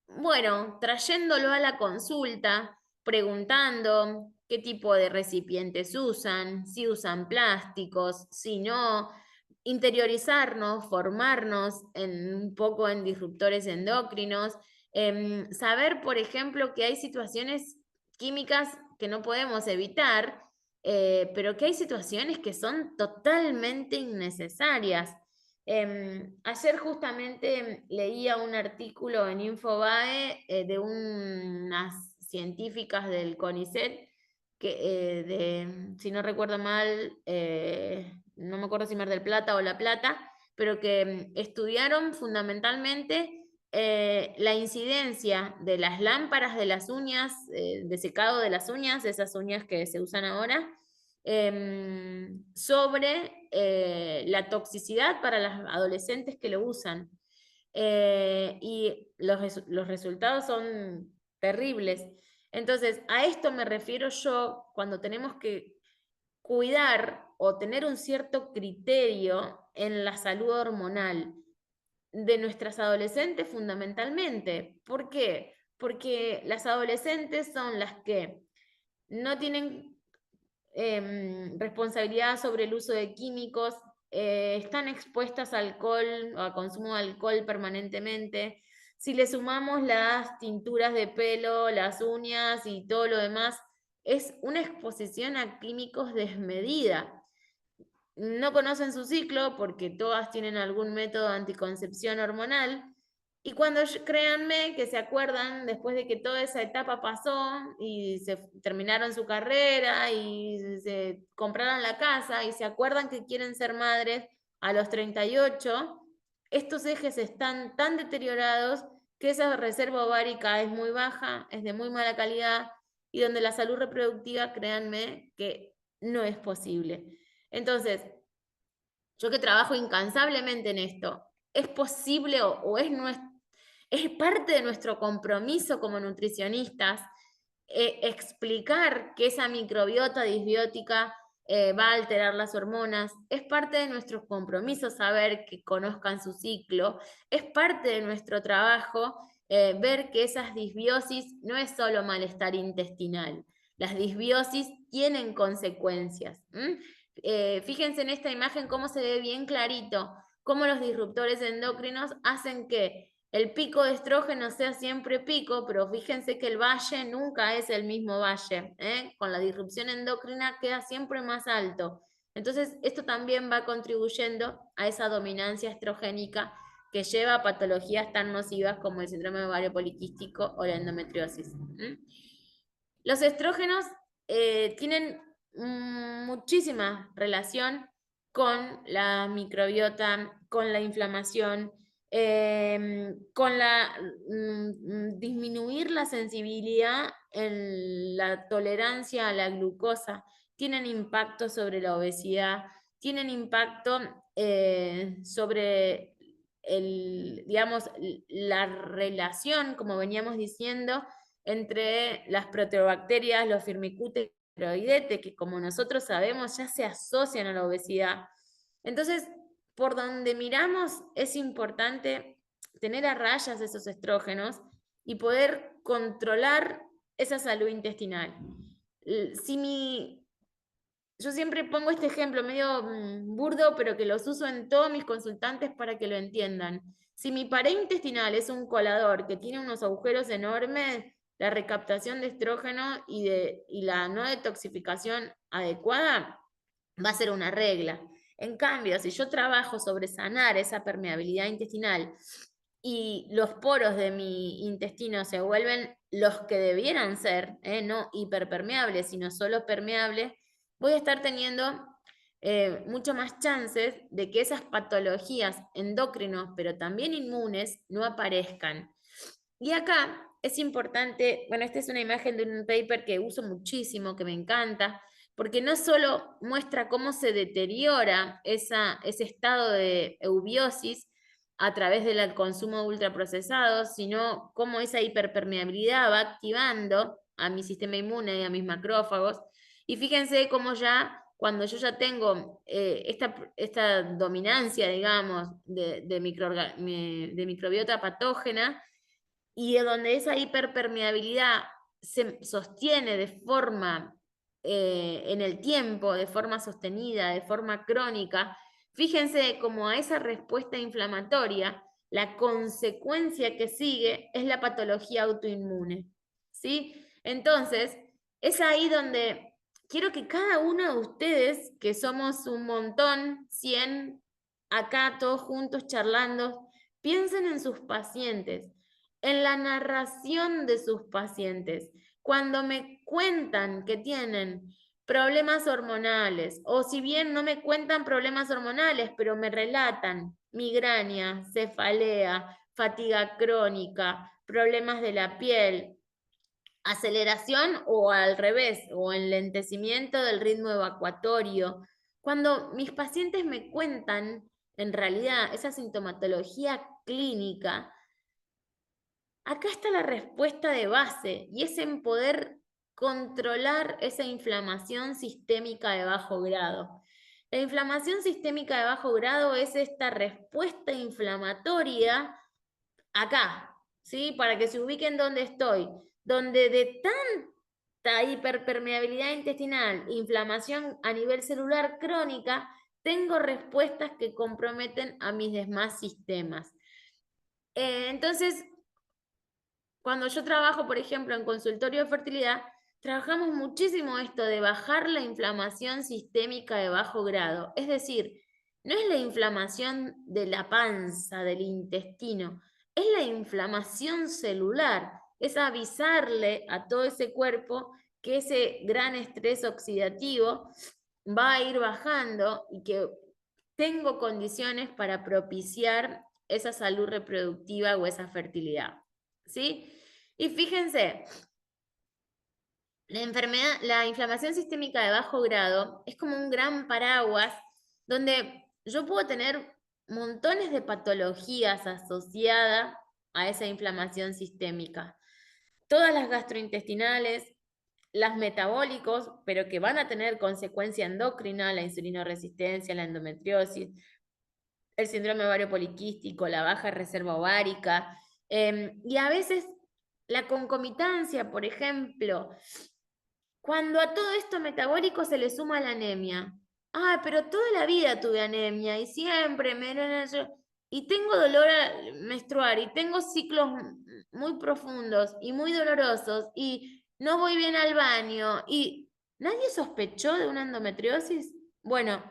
Bueno, trayéndolo a la consulta, preguntando qué tipo de recipientes usan, si usan plásticos, si no, interiorizarnos, formarnos un poco en disruptores endocrinos, saber, por ejemplo, que hay situaciones químicas que no podemos evitar, pero que hay situaciones que son totalmente innecesarias. Ayer justamente leía un artículo en Infobae de unas científicas del CONICET, si no recuerdo mal, no me acuerdo si Mar del Plata o La Plata, pero que estudiaron fundamentalmente la incidencia de las lámparas de las uñas, de secado de las uñas, esas uñas que se usan ahora, sobre la toxicidad para las adolescentes que lo usan. Y los resultados son terribles. Entonces, a esto me refiero yo cuando tenemos que cuidar o tener un cierto criterio en la salud hormonal de nuestras adolescentes fundamentalmente. ¿Por qué? Porque las adolescentes son las que no tienen responsabilidad sobre el uso de químicos, están expuestas a alcohol o a consumo de alcohol permanentemente, Si le sumamos las tinturas de pelo, las uñas y todo lo demás, es una exposición a químicos desmedida. No conocen su ciclo porque todas tienen algún método de anticoncepción hormonal. Y cuando créanme que se acuerdan, después de que toda esa etapa pasó y se terminaron su carrera y se compraron la casa y se acuerdan que quieren ser madres a los 38, estos ejes están tan deteriorados que esa reserva ovárica es muy baja, es de muy mala calidad y donde la salud reproductiva, créanme, que no es posible. Entonces, yo que trabajo incansablemente en esto, ¿es posible o es parte de nuestro compromiso como nutricionistas explicar que esa microbiota disbiótica va a alterar las hormonas? Es parte de nuestro compromiso saber que conozcan su ciclo, es parte de nuestro trabajo ver que esas disbiosis no es solo malestar intestinal, las disbiosis tienen consecuencias. Fíjense en esta imagen cómo se ve bien clarito, cómo los disruptores endocrinos hacen que el pico de estrógeno sea siempre pico, pero fíjense que el valle nunca es el mismo valle, ¿eh? Con la disrupción endocrina queda siempre más alto. Entonces, esto también va contribuyendo a esa dominancia estrogénica que lleva a patologías tan nocivas como el síndrome ovario poliquístico o la endometriosis. Los estrógenos tienen muchísima relación con la microbiota, con la inflamación, con la disminuir la sensibilidad en la tolerancia a la glucosa, tienen impacto sobre la obesidad, tienen impacto sobre digamos, la relación, como veníamos diciendo, entre las proteobacterias, los firmicutes y tiroidetes, que como nosotros sabemos ya se asocian a la obesidad. Entonces, por donde miramos es importante tener a rayas esos estrógenos y poder controlar esa salud intestinal. Yo siempre pongo este ejemplo medio burdo, pero que los uso en todos mis consultantes para que lo entiendan. Si mi pared intestinal es un colador que tiene unos agujeros enormes, la recaptación de estrógeno y la no detoxificación adecuada va a ser una regla. En cambio, si yo trabajo sobre sanar esa permeabilidad intestinal y los poros de mi intestino se vuelven los que debieran ser, no hiperpermeables, sino solo permeables, voy a estar teniendo mucho más chances de que esas patologías endocrinos, pero también inmunes, no aparezcan. Y acá es importante, bueno, esta es una imagen de un paper que uso muchísimo, que me encanta, porque no solo muestra cómo se deteriora ese estado de eubiosis a través del consumo de ultraprocesados, sino cómo esa hiperpermeabilidad va activando a mi sistema inmune y a mis macrófagos. Y fíjense cómo ya, cuando yo ya tengo esta dominancia, digamos, de microbiota patógena, y donde esa hiperpermeabilidad se sostiene de forma en el tiempo, de forma sostenida, de forma crónica, fíjense cómo a esa respuesta inflamatoria, la consecuencia que sigue es la patología autoinmune. ¿Sí? Entonces, es ahí donde quiero que cada uno de ustedes, que somos un montón, 100, acá todos juntos charlando, piensen en sus pacientes, en la narración de sus pacientes. Cuando me cuentan que tienen problemas hormonales, o si bien no me cuentan problemas hormonales, pero me relatan migraña, cefalea, fatiga crónica, problemas de la piel, aceleración o al revés, o enlentecimiento del ritmo evacuatorio. Cuando mis pacientes me cuentan en realidad esa sintomatología clínica, acá está la respuesta de base y es en poder controlar esa inflamación sistémica de bajo grado. La inflamación sistémica de bajo grado es esta respuesta inflamatoria acá, ¿sí? Para que se ubiquen donde estoy, donde de tanta hiperpermeabilidad intestinal, inflamación a nivel celular crónica, tengo respuestas que comprometen a mis demás sistemas. Entonces, cuando yo trabajo, por ejemplo, en consultorio de fertilidad, trabajamos muchísimo esto de bajar la inflamación sistémica de bajo grado. Es decir, no es la inflamación de la panza, del intestino, es la inflamación celular, es avisarle a todo ese cuerpo que ese gran estrés oxidativo va a ir bajando y que tengo condiciones para propiciar esa salud reproductiva o esa fertilidad, ¿sí? Y fíjense, la inflamación sistémica de bajo grado es como un gran paraguas donde yo puedo tener montones de patologías asociadas a esa inflamación sistémica. Todas las gastrointestinales, las metabólicos, pero que van a tener consecuencia endocrina, la insulinoresistencia, la endometriosis, el síndrome ovario poliquístico, la baja reserva ovárica, y a veces la concomitancia, por ejemplo, cuando a todo esto metabólico se le suma la anemia. Ah, pero toda la vida tuve anemia y siempre y tengo dolor menstrual y tengo ciclos muy profundos y muy dolorosos y no voy bien al baño y ¿nadie sospechó de una endometriosis? Bueno,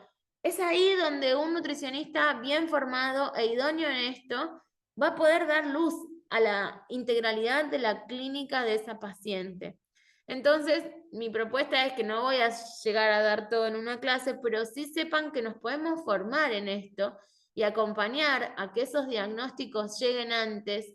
es ahí donde un nutricionista bien formado e idóneo en esto va a poder dar luz a la integralidad de la clínica de esa paciente. Entonces, mi propuesta es que no voy a llegar a dar todo en una clase, pero sí sepan que nos podemos formar en esto y acompañar a que esos diagnósticos lleguen antes,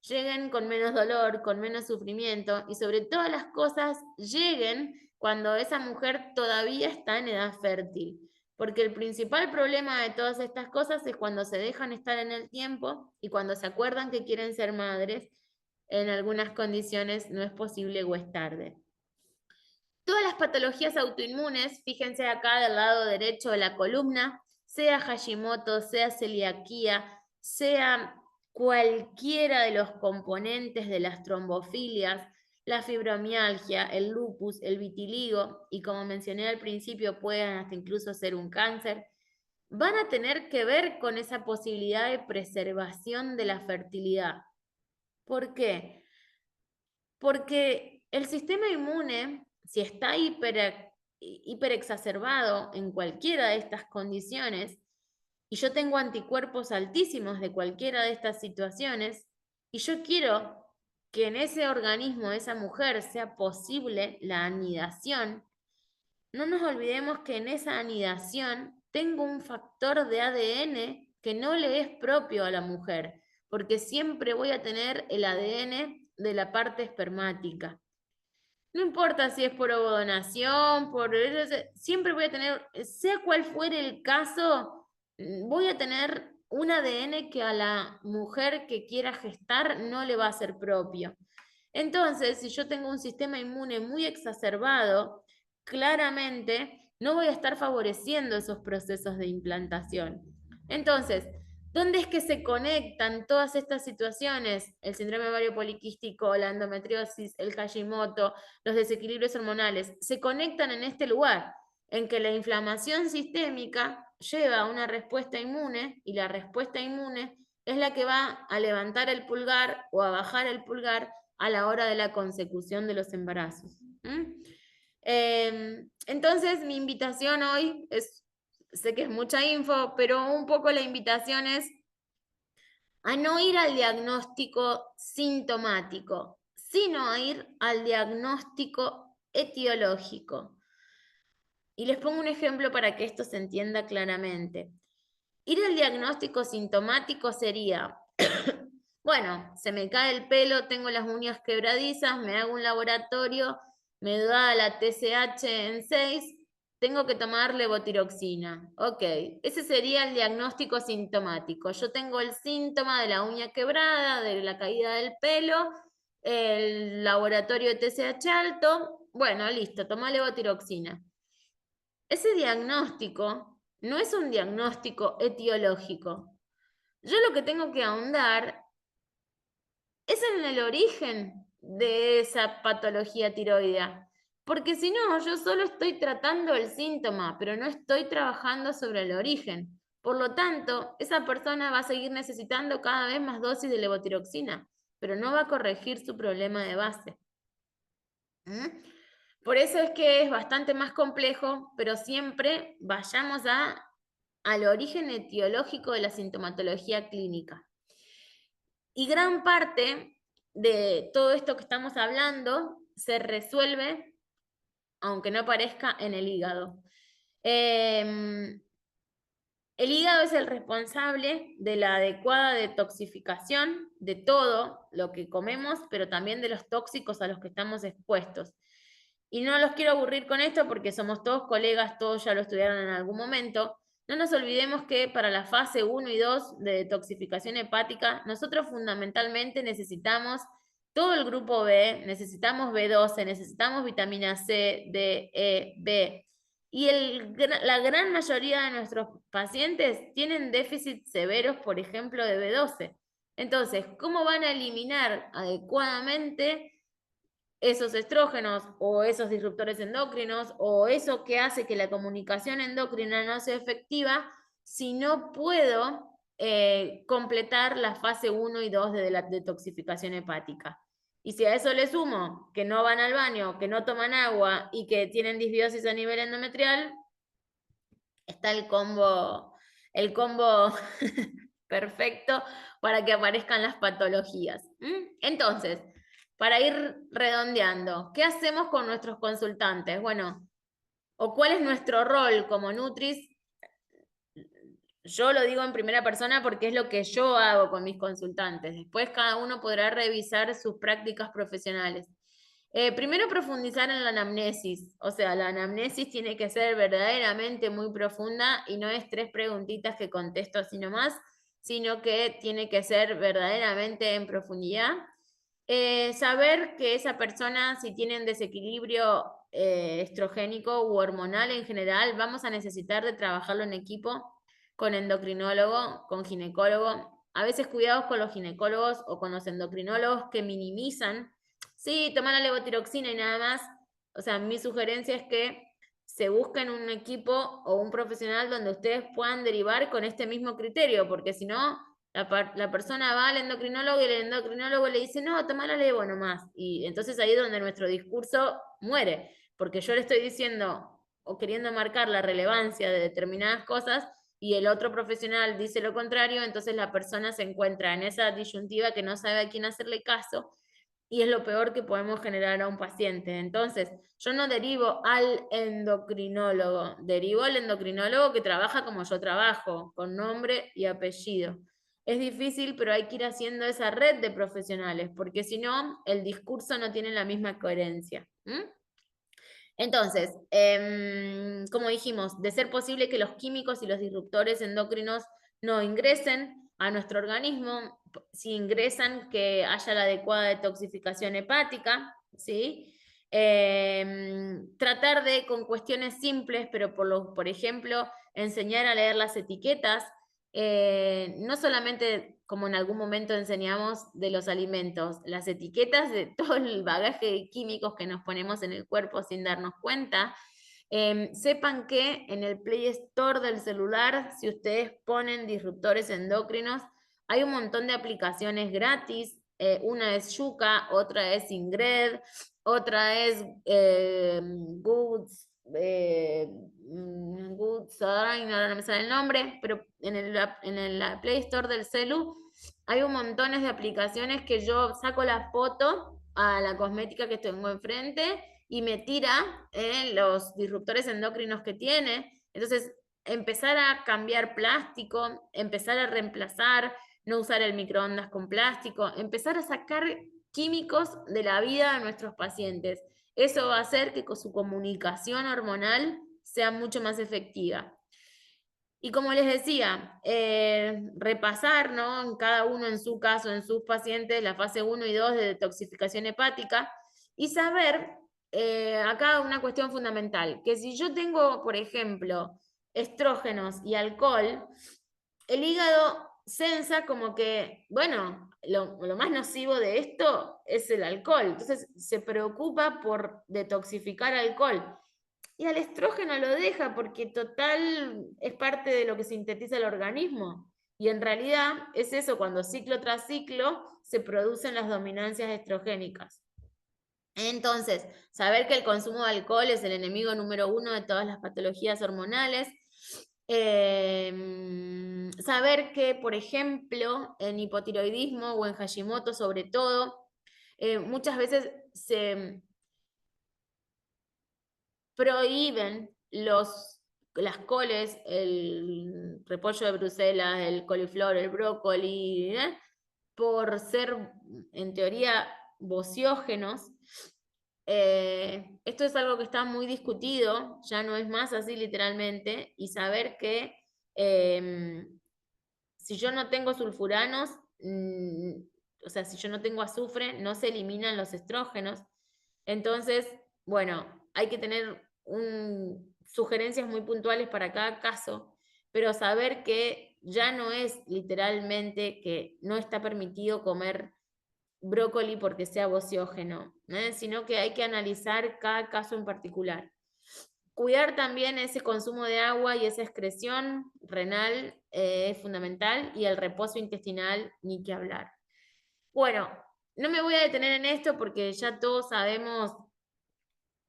lleguen con menos dolor, con menos sufrimiento y sobre todas las cosas lleguen cuando esa mujer todavía está en edad fértil. Porque el principal problema de todas estas cosas es cuando se dejan estar en el tiempo y cuando se acuerdan que quieren ser madres, en algunas condiciones no es posible o es tarde. Todas las patologías autoinmunes, fíjense acá del lado derecho de la columna, sea Hashimoto, sea celiaquía, sea cualquiera de los componentes de las trombofilias, la fibromialgia, el lupus, el vitiligo, y como mencioné al principio, pueden hasta incluso ser un cáncer, van a tener que ver con esa posibilidad de preservación de la fertilidad. ¿Por qué? Porque el sistema inmune, si está hiperexacerbado en cualquiera de estas condiciones, y yo tengo anticuerpos altísimos de cualquiera de estas situaciones, y yo quiero que en ese organismo de esa mujer sea posible la anidación, no nos olvidemos que en esa anidación tengo un factor de ADN que no le es propio a la mujer, porque siempre voy a tener el ADN de la parte espermática. No importa si es por ovodonación, siempre voy a tener, sea cual fuere el caso, voy a tener un ADN que a la mujer que quiera gestar no le va a ser propio. Entonces, si yo tengo un sistema inmune muy exacerbado, claramente no voy a estar favoreciendo esos procesos de implantación. Entonces, ¿dónde es que se conectan todas estas situaciones? El síndrome ovario poliquístico, la endometriosis, el Hashimoto, los desequilibrios hormonales, se conectan en este lugar, en que la inflamación sistémica lleva a una respuesta inmune y la respuesta inmune es la que va a levantar el pulgar o a bajar el pulgar a la hora de la consecución de los embarazos. Entonces, mi invitación hoy es, sé que es mucha info, pero un poco la invitación es a no ir al diagnóstico sintomático, sino a ir al diagnóstico etiológico. Y les pongo un ejemplo para que esto se entienda claramente. Ir al diagnóstico sintomático sería, bueno, se me cae el pelo, tengo las uñas quebradizas, me hago un laboratorio, me da la TSH en 6, tengo que tomar levotiroxina. Ok, ese sería el diagnóstico sintomático. Yo tengo el síntoma de la uña quebrada, de la caída del pelo, el laboratorio de TSH alto, bueno, listo, toma levotiroxina. Ese diagnóstico no es un diagnóstico etiológico. Yo lo que tengo que ahondar es en el origen de esa patología tiroidea. Porque si no, yo solo estoy tratando el síntoma, pero no estoy trabajando sobre el origen. Por lo tanto, esa persona va a seguir necesitando cada vez más dosis de levotiroxina. pero no va a corregir su problema de base. Por eso es que es bastante más complejo, pero siempre vayamos al origen etiológico de la sintomatología clínica. Y gran parte de todo esto que estamos hablando se resuelve, aunque no parezca, en el hígado. El hígado es el responsable de la adecuada detoxificación de todo lo que comemos, pero también de los tóxicos a los que estamos expuestos. Y no los quiero aburrir con esto porque somos todos colegas, todos ya lo estudiaron en algún momento. No nos olvidemos que para la fase 1 y 2 de detoxificación hepática, nosotros fundamentalmente necesitamos todo el grupo B, necesitamos B12, necesitamos vitamina C, D, E, B. Y la gran mayoría de nuestros pacientes tienen déficits severos, por ejemplo, de B12. Entonces, ¿cómo van a eliminar adecuadamente esos estrógenos o esos disruptores endocrinos o eso que hace que la comunicación endocrina no sea efectiva si no puedo completar la fase 1 y 2 de la detoxificación hepática? Y si a eso le sumo que no van al baño, que no toman agua y que tienen disbiosis a nivel endometrial, está el combo perfecto para que aparezcan las patologías. Entonces, para ir redondeando, ¿qué hacemos con nuestros consultantes? Bueno, o cuál es nuestro rol como Nutris. Yo lo digo en primera persona porque es lo que yo hago con mis consultantes. Después cada uno podrá revisar sus prácticas profesionales. Primero profundizar en la anamnesis, o sea, la anamnesis tiene que ser verdaderamente muy profunda y no es 3 preguntitas que contesto así nomás, sino que tiene que ser verdaderamente en profundidad. Saber que esa persona, si tiene un desequilibrio estrogénico u hormonal en general, vamos a necesitar de trabajarlo en equipo con endocrinólogo, con ginecólogo. A veces cuidados con los ginecólogos o con los endocrinólogos que minimizan. Sí, tomar la levotiroxina y nada más. O sea, mi sugerencia es que se busquen un equipo o un profesional donde ustedes puedan derivar con este mismo criterio, porque si no, la persona va al endocrinólogo y el endocrinólogo le dice, no, toma la levo nomás. Y entonces ahí es donde nuestro discurso muere, porque yo le estoy diciendo o queriendo marcar la relevancia de determinadas cosas y el otro profesional dice lo contrario, entonces la persona se encuentra en esa disyuntiva que no sabe a quién hacerle caso y es lo peor que podemos generar a un paciente. Entonces, yo no derivo al endocrinólogo, derivo al endocrinólogo que trabaja como yo trabajo, con nombre y apellido. Es difícil, pero hay que ir haciendo esa red de profesionales, porque si no, el discurso no tiene la misma coherencia. Entonces, como dijimos, de ser posible que los químicos y los disruptores endocrinos no ingresen a nuestro organismo, si ingresan, que haya la adecuada detoxificación hepática, ¿sí? Tratar de, con cuestiones simples, pero por ejemplo, enseñar a leer las etiquetas, no solamente como en algún momento enseñamos de los alimentos, las etiquetas de todo el bagaje de químicos que nos ponemos en el cuerpo sin darnos cuenta. Sepan que en el Play Store del celular, si ustedes ponen disruptores endocrinos, hay un montón de aplicaciones gratis. Una es Yuka, otra es Ingred, otra es Goods, ahora no me sale el nombre, pero en el Play Store del celu hay un montón de aplicaciones que yo saco la foto a la cosmética que tengo enfrente y me tira los disruptores endocrinos que tiene. Entonces, empezar a cambiar plástico, empezar a reemplazar, no usar el microondas con plástico, empezar a sacar químicos de la vida de nuestros pacientes. Eso va a hacer que su comunicación hormonal sea mucho más efectiva. Y como les decía, repasar, ¿no? En cada uno en su caso, en sus pacientes, la fase 1 y 2 de detoxificación hepática y saber, acá una cuestión fundamental, que si yo tengo, por ejemplo, estrógenos y alcohol, el hígado sensa como que, bueno, lo más nocivo de esto es el alcohol, entonces se preocupa por detoxificar alcohol. Y al estrógeno lo deja porque total es parte de lo que sintetiza el organismo. Y en realidad es eso, cuando ciclo tras ciclo se producen las dominancias estrogénicas. Entonces, saber que el consumo de alcohol es el enemigo número 1 de todas las patologías hormonales. Saber que, por ejemplo, en hipotiroidismo o en Hashimoto sobre todo, muchas veces se prohíben las coles, el repollo de Bruselas, el coliflor, el brócoli, por ser, en teoría, bociógenos. Esto es algo que está muy discutido, ya no es más así literalmente, y saber que si yo no tengo sulfuranos, o sea, si yo no tengo azufre, no se eliminan los estrógenos. Entonces, bueno, hay que tener sugerencias muy puntuales para cada caso, pero saber que ya no es literalmente que no está permitido comer brócoli porque sea bociógeno, sino que hay que analizar cada caso en particular. Cuidar también ese consumo de agua y esa excreción renal es fundamental, y el reposo intestinal ni que hablar. Bueno, no me voy a detener en esto porque ya todos sabemos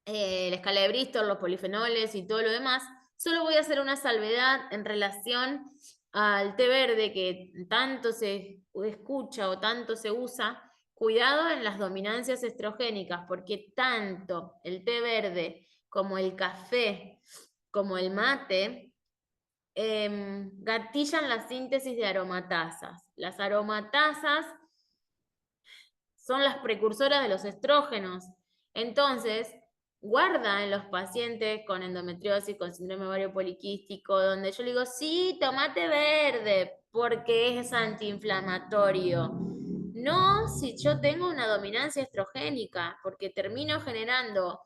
la escala de Bristol, los polifenoles y todo lo demás. Solo voy a hacer una salvedad en relación al té verde que tanto se escucha o tanto se usa. Cuidado en las dominancias estrogénicas, porque tanto el té verde como el café, como el mate, gatillan la síntesis de aromatasas. Las aromatasas son las precursoras de los estrógenos. Entonces, guarda en los pacientes con endometriosis, con síndrome ovario poliquístico, donde yo le digo, sí, tomate verde, porque es antiinflamatorio. No si yo tengo una dominancia estrogénica, porque termino generando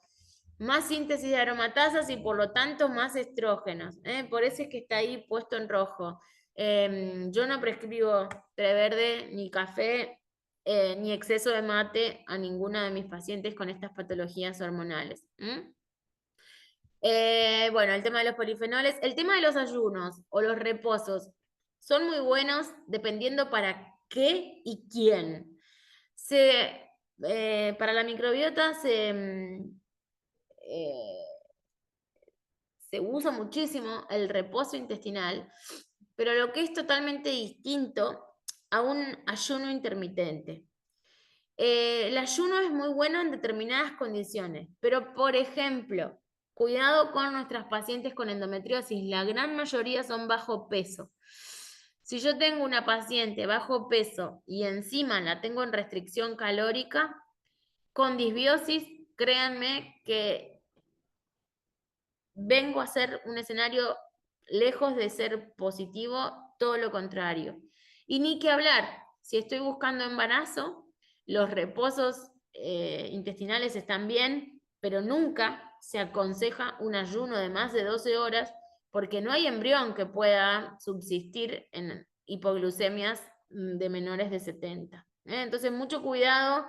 más síntesis de aromatasas y por lo tanto más estrógenos. Por eso es que está ahí puesto en rojo. Yo no prescribo té verde ni café ni exceso de mate a ninguna de mis pacientes con estas patologías hormonales. Bueno, el tema de los polifenoles, el tema de los ayunos o los reposos son muy buenos dependiendo para qué y quién. Para la microbiota se usa muchísimo el reposo intestinal, pero lo que es totalmente distinto a un ayuno intermitente. El ayuno es muy bueno en determinadas condiciones, pero por ejemplo, cuidado con nuestras pacientes con endometriosis, la gran mayoría son bajo peso. Si yo tengo una paciente bajo peso y encima la tengo en restricción calórica, con disbiosis, créanme que vengo a ser un escenario lejos de ser positivo, todo lo contrario. Y ni que hablar, si estoy buscando embarazo, los reposos intestinales están bien, pero nunca se aconseja un ayuno de más de 12 horas porque no hay embrión que pueda subsistir en hipoglucemias de menores de 70. Entonces, mucho cuidado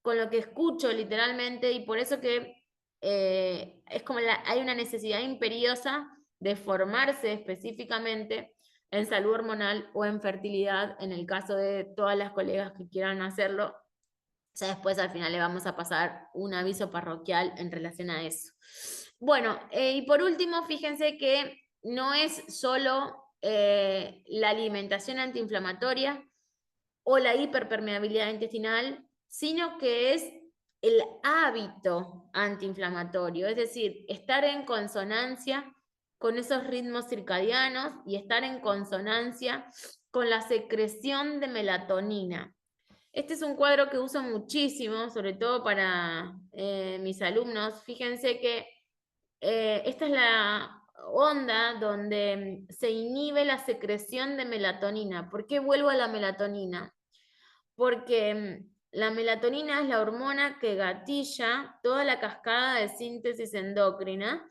con lo que escucho literalmente, y por eso que es como hay una necesidad imperiosa de formarse específicamente en salud hormonal o en fertilidad, en el caso de todas las colegas que quieran hacerlo. Ya después al final le vamos a pasar un aviso parroquial en relación a eso. Bueno, y por último, fíjense que no es solo la alimentación antiinflamatoria o la hiperpermeabilidad intestinal, sino que es el hábito antiinflamatorio, es decir, estar en consonancia con esos ritmos circadianos y estar en consonancia con la secreción de melatonina. Este es un cuadro que uso muchísimo, sobre todo para mis alumnos. Fíjense que esta es la onda donde se inhibe la secreción de melatonina. ¿Por qué vuelvo a la melatonina? Porque la melatonina es la hormona que gatilla toda la cascada de síntesis endocrina,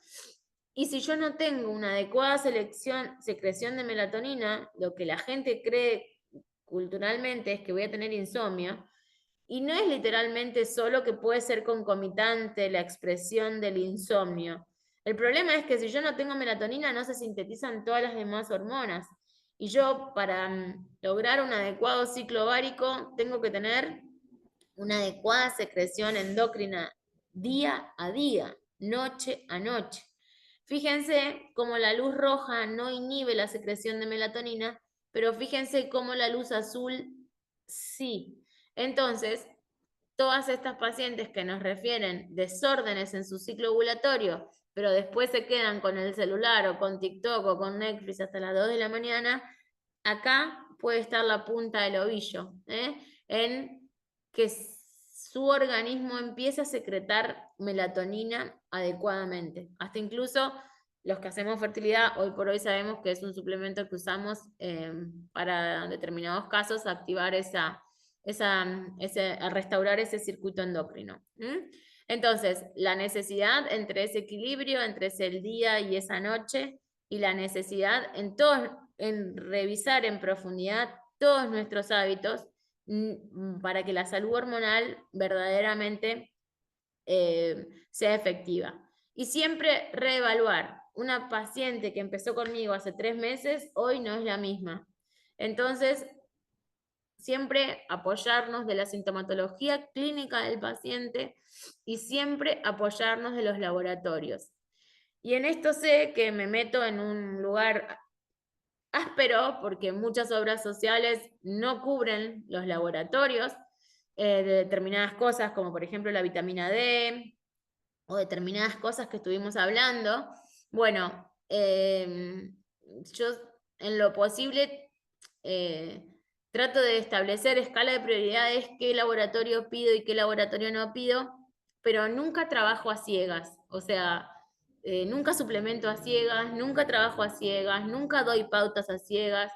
y si yo no tengo una adecuada secreción de melatonina, lo que la gente cree culturalmente es que voy a tener insomnio, y no es literalmente solo que puede ser concomitante la expresión del insomnio. El problema es que si yo no tengo melatonina no se sintetizan todas las demás hormonas. Y yo, para lograr un adecuado ciclo ovárico, tengo que tener una adecuada secreción endocrina día a día, noche a noche. Fíjense cómo la luz roja no inhibe la secreción de melatonina, pero fíjense cómo la luz azul sí. Entonces, todas estas pacientes que nos refieren desórdenes en su ciclo ovulatorio, pero después se quedan con el celular o con TikTok o con Netflix hasta las 2 de la mañana, acá puede estar la punta del ovillo, en que su organismo empieza a secretar melatonina adecuadamente. Hasta incluso los que hacemos fertilidad, hoy por hoy sabemos que es un suplemento que usamos para determinados casos activar a restaurar ese circuito endocrino. Entonces, la necesidad entre ese equilibrio, entre ese día y esa noche, y la necesidad en revisar en profundidad todos nuestros hábitos para que la salud hormonal verdaderamente sea efectiva. Y siempre reevaluar. Una paciente que empezó conmigo hace 3 meses, hoy no es la misma. Entonces, siempre apoyarnos de la sintomatología clínica del paciente y siempre apoyarnos de los laboratorios. Y en esto sé que me meto en un lugar áspero porque muchas obras sociales no cubren los laboratorios de determinadas cosas, como por ejemplo la vitamina D o determinadas cosas que estuvimos hablando. Bueno, yo en lo posible trato de establecer escala de prioridades, qué laboratorio pido y qué laboratorio no pido, pero nunca trabajo a ciegas, o sea, nunca suplemento a ciegas, nunca trabajo a ciegas, nunca doy pautas a ciegas.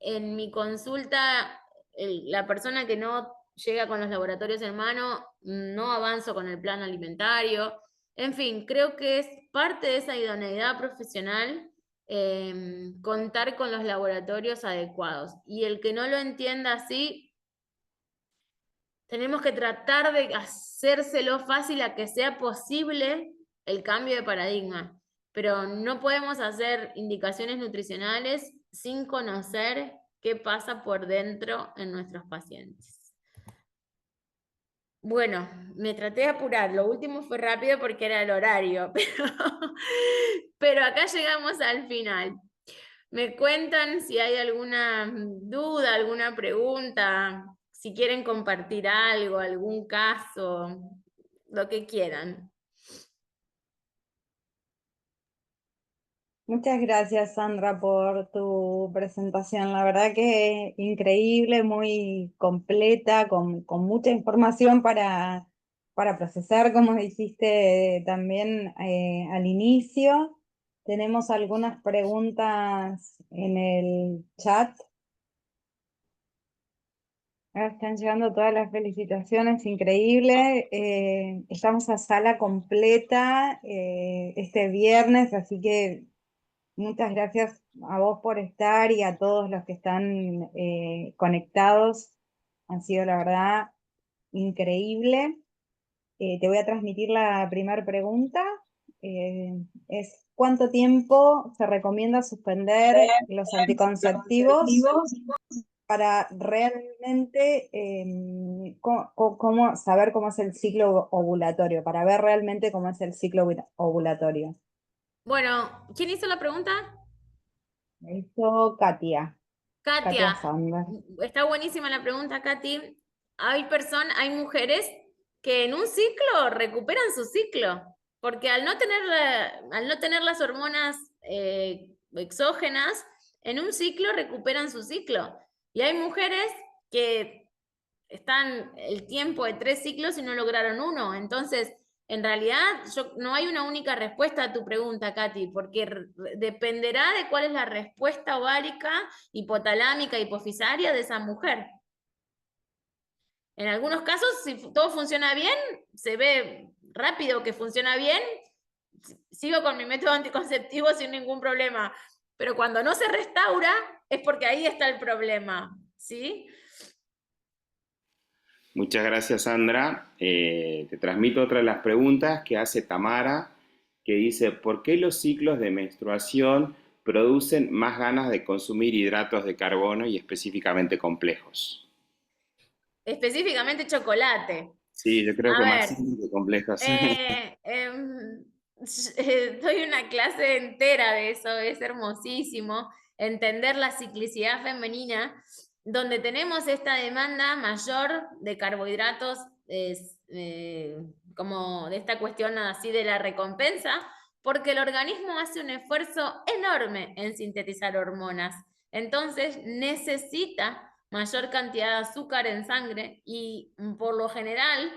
En mi consulta, la persona que no llega con los laboratorios en mano, no avanzo con el plan alimentario. En fin, creo que es parte de esa idoneidad profesional contar con los laboratorios adecuados. Y el que no lo entienda así, tenemos que tratar de hacérselo fácil a que sea posible el cambio de paradigma. Pero no podemos hacer indicaciones nutricionales sin conocer qué pasa por dentro en nuestros pacientes. Bueno, me traté de apurar, lo último fue rápido porque era el horario, pero acá llegamos al final. Me cuentan si hay alguna duda, alguna pregunta, si quieren compartir algo, algún caso, lo que quieran. Muchas gracias, Sandra, por tu presentación. La verdad que increíble, muy completa, con mucha información para procesar, como dijiste también al inicio. Tenemos algunas preguntas en el chat. Están llegando todas las felicitaciones, increíble. Estamos a sala completa este viernes, así que muchas gracias a vos por estar y a todos los que están conectados. Han sido, la verdad, increíble. Te voy a transmitir la primera pregunta. Es ¿cuánto tiempo se recomienda suspender los anticonceptivos para realmente cómo saber cómo es el ciclo ovulatorio, para ver realmente cómo es el ciclo ovulatorio? Bueno, ¿quién hizo la pregunta? Me hizo Katia Katia, Sander. está buenísima la pregunta, Katy. Hay mujeres que en un ciclo recuperan su ciclo, porque al no tener las hormonas exógenas, en un ciclo recuperan su ciclo. Y hay mujeres que están el tiempo de 3 ciclos y no lograron uno. Entonces, en realidad, no hay una única respuesta a tu pregunta, Katy, porque dependerá de cuál es la respuesta ovárica, hipotalámica, hipofisaria de esa mujer. En algunos casos, si todo funciona bien, se ve rápido que funciona bien, sigo con mi método anticonceptivo sin ningún problema. Pero cuando no se restaura, es porque ahí está el problema, ¿sí? Muchas gracias, Sandra. Te transmito otra de las preguntas que hace Tamara, que dice, ¿por qué los ciclos de menstruación producen más ganas de consumir hidratos de carbono y específicamente complejos? Específicamente chocolate. Sí, yo creo A que más ver, simples que complejos. doy una clase entera de eso, es hermosísimo entender la ciclicidad femenina, donde tenemos esta demanda mayor de carbohidratos, como de esta cuestión así de la recompensa, porque el organismo hace un esfuerzo enorme en sintetizar hormonas. Entonces necesita mayor cantidad de azúcar en sangre y por lo general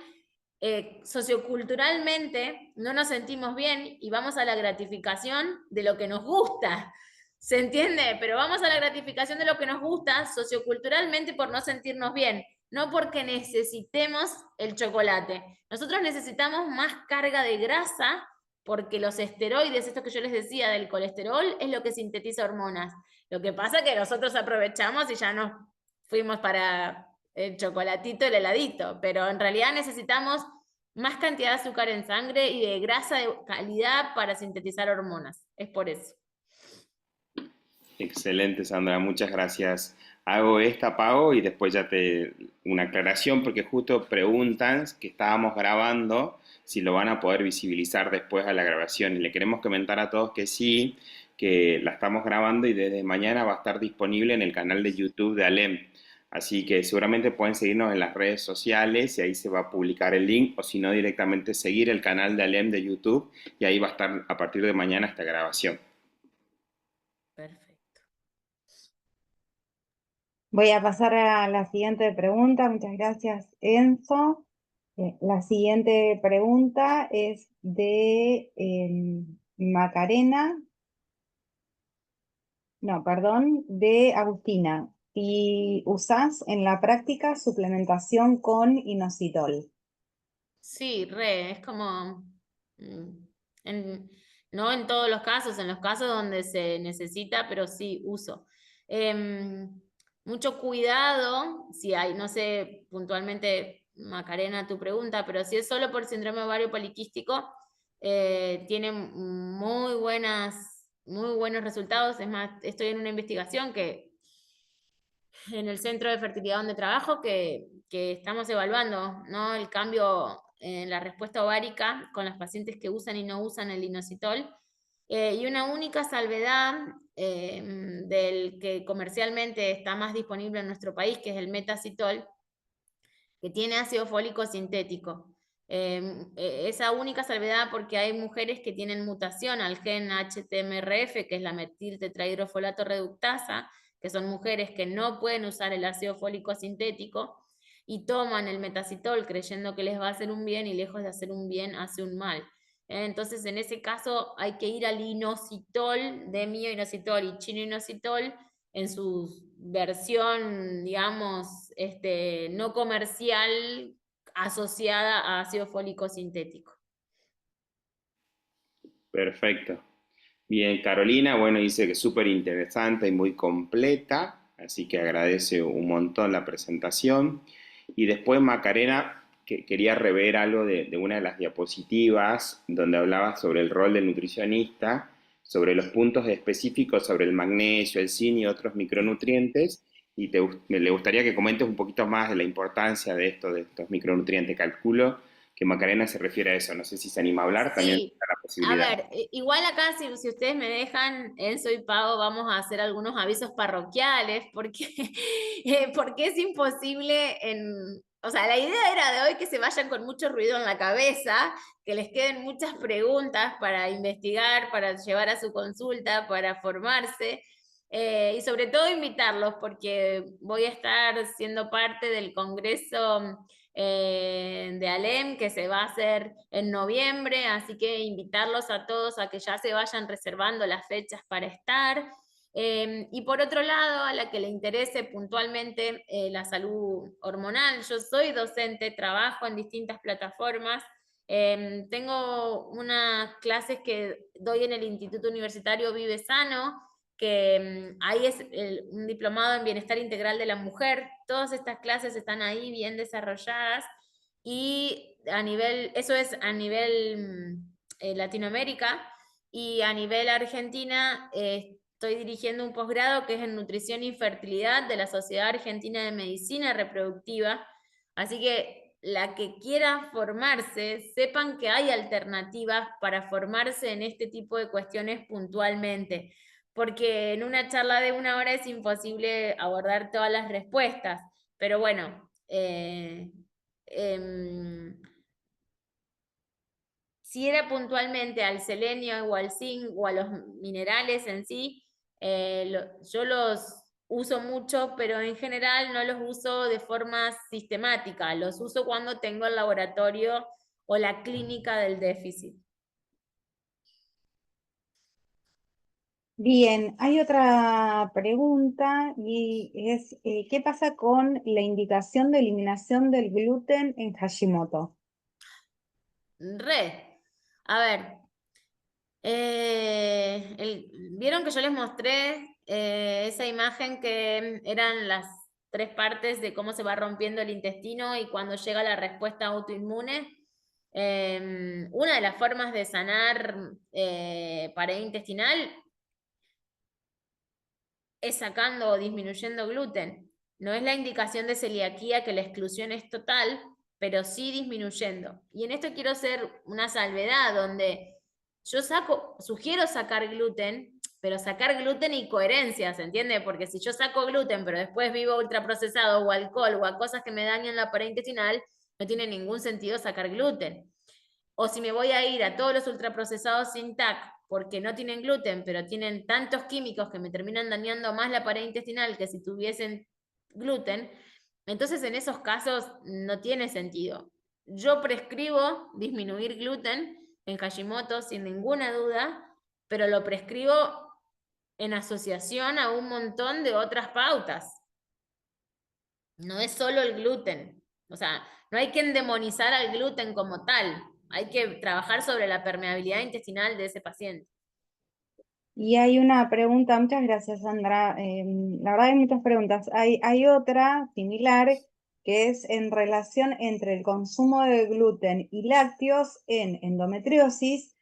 socioculturalmente no nos sentimos bien y vamos a la gratificación de lo que nos gusta. ¿Se entiende? Pero vamos a la gratificación de lo que nos gusta socioculturalmente por no sentirnos bien, no porque necesitemos el chocolate. Nosotros necesitamos más carga de grasa porque los esteroides, esto que yo les decía del colesterol, es lo que sintetiza hormonas. Lo que pasa es que nosotros aprovechamos y ya nos fuimos para el chocolatito, el heladito, pero en realidad necesitamos más cantidad de azúcar en sangre y de grasa de calidad para sintetizar hormonas. Es por eso. Excelente, Sandra, muchas gracias. Hago esta, Pau, y después ya una aclaración, porque justo preguntan que estábamos grabando, si lo van a poder visibilizar después a la grabación. Y le queremos comentar a todos que sí, que la estamos grabando y desde mañana va a estar disponible en el canal de YouTube de Alem. Así que seguramente pueden seguirnos en las redes sociales y ahí se va a publicar el link, o si no, directamente seguir el canal de Alem de YouTube y ahí va a estar a partir de mañana esta grabación. Perfecto. Voy a pasar a la siguiente pregunta. Muchas gracias, Enzo. La siguiente pregunta es de Macarena. No, perdón, de Agustina. ¿Y usás en la práctica suplementación con inositol? Sí, es como, no en todos los casos, en los casos donde se necesita, pero sí uso. Mucho cuidado, si hay, no sé puntualmente, Macarena, tu pregunta, pero si es solo por síndrome ovario poliquístico, tiene muy buenos resultados. Es más, estoy en una investigación en el centro de fertilidad donde trabajo que estamos evaluando, ¿no? El cambio en la respuesta ovárica con las pacientes que usan y no usan el inositol. Y una única salvedad del que comercialmente está más disponible en nuestro país, que es el metacitol, que tiene ácido fólico sintético. Esa única salvedad porque hay mujeres que tienen mutación al gen HTMRF, que es la metiltetrahidrofolato reductasa, que son mujeres que no pueden usar el ácido fólico sintético y toman el metacitol creyendo que les va a hacer un bien y lejos de hacer un bien hace un mal. Entonces en ese caso hay que ir al inositol, demioinositol y chinoinositol, en su versión, digamos, no comercial, asociada a ácido fólico sintético. Perfecto. Bien, Carolina, bueno, dice que es súper interesante y muy completa, así que agradece un montón la presentación. Y después Macarena que quería rever algo de una de las diapositivas donde hablaba sobre el rol del nutricionista, sobre los puntos específicos sobre el magnesio, el zinc y otros micronutrientes, y le gustaría que comentes un poquito más de la importancia de estos micronutrientes. Calculo que Macarena se refiere a eso, no sé si se anima a hablar, también Sí, está la a posibilidad. ver, igual acá si ustedes me dejan, Enzo y Pau, vamos a hacer algunos avisos parroquiales, porque, porque es imposible o sea, la idea era de hoy que se vayan con mucho ruido en la cabeza, que les queden muchas preguntas para investigar, para llevar a su consulta, para formarse, y sobre todo invitarlos, porque voy a estar siendo parte del Congreso de Alem, que se va a hacer en noviembre, así que invitarlos a todos a que ya se vayan reservando las fechas para estar. Y por otro lado, a la que le interese puntualmente la salud hormonal, yo soy docente, trabajo en distintas plataformas. Tengo unas clases que doy en el Instituto Universitario Vive Sano, que ahí es un diplomado en bienestar integral de la mujer. Todas estas clases están ahí bien desarrolladas y eso es a nivel Latinoamérica, y a nivel Argentina estoy dirigiendo un posgrado que es en Nutrición y Fertilidad de la Sociedad Argentina de Medicina Reproductiva, así que la que quiera formarse, sepan que hay alternativas para formarse en este tipo de cuestiones puntualmente, porque en una charla de 1 hora es imposible abordar todas las respuestas, pero bueno, si era puntualmente al selenio o al zinc o a los minerales en sí, yo los uso mucho, pero en general no los uso de forma sistemática, los uso cuando tengo el laboratorio o la clínica del déficit. Bien, hay otra pregunta y es, ¿qué pasa con la indicación de eliminación del gluten en Hashimoto? A ver, vieron que yo les mostré esa imagen que eran las 3 partes de cómo se va rompiendo el intestino y cuando llega la respuesta autoinmune. Una de las formas de sanar pared intestinal es sacando o disminuyendo gluten. No es la indicación de celiaquía que la exclusión es total, pero sí disminuyendo. Y en esto quiero hacer una salvedad donde yo sugiero sacar gluten, pero sacar gluten y coherencia, ¿se entiende? Porque si yo saco gluten, pero después vivo ultraprocesado o alcohol o a cosas que me dañan la pared intestinal, no tiene ningún sentido sacar gluten. O si me voy a ir a todos los ultraprocesados sin TAC, porque no tienen gluten, pero tienen tantos químicos que me terminan dañando más la pared intestinal que si tuviesen gluten, entonces en esos casos no tiene sentido. Yo prescribo disminuir gluten en Hashimoto sin ninguna duda, pero lo prescribo en asociación a un montón de otras pautas. No es solo el gluten. O sea, no hay que endemonizar al gluten como tal. Hay que trabajar sobre la permeabilidad intestinal de ese paciente. Y hay una pregunta, muchas gracias, Sandra. La verdad hay muchas preguntas. Hay otra similar que es en relación entre el consumo de gluten y lácteos en endometriosis.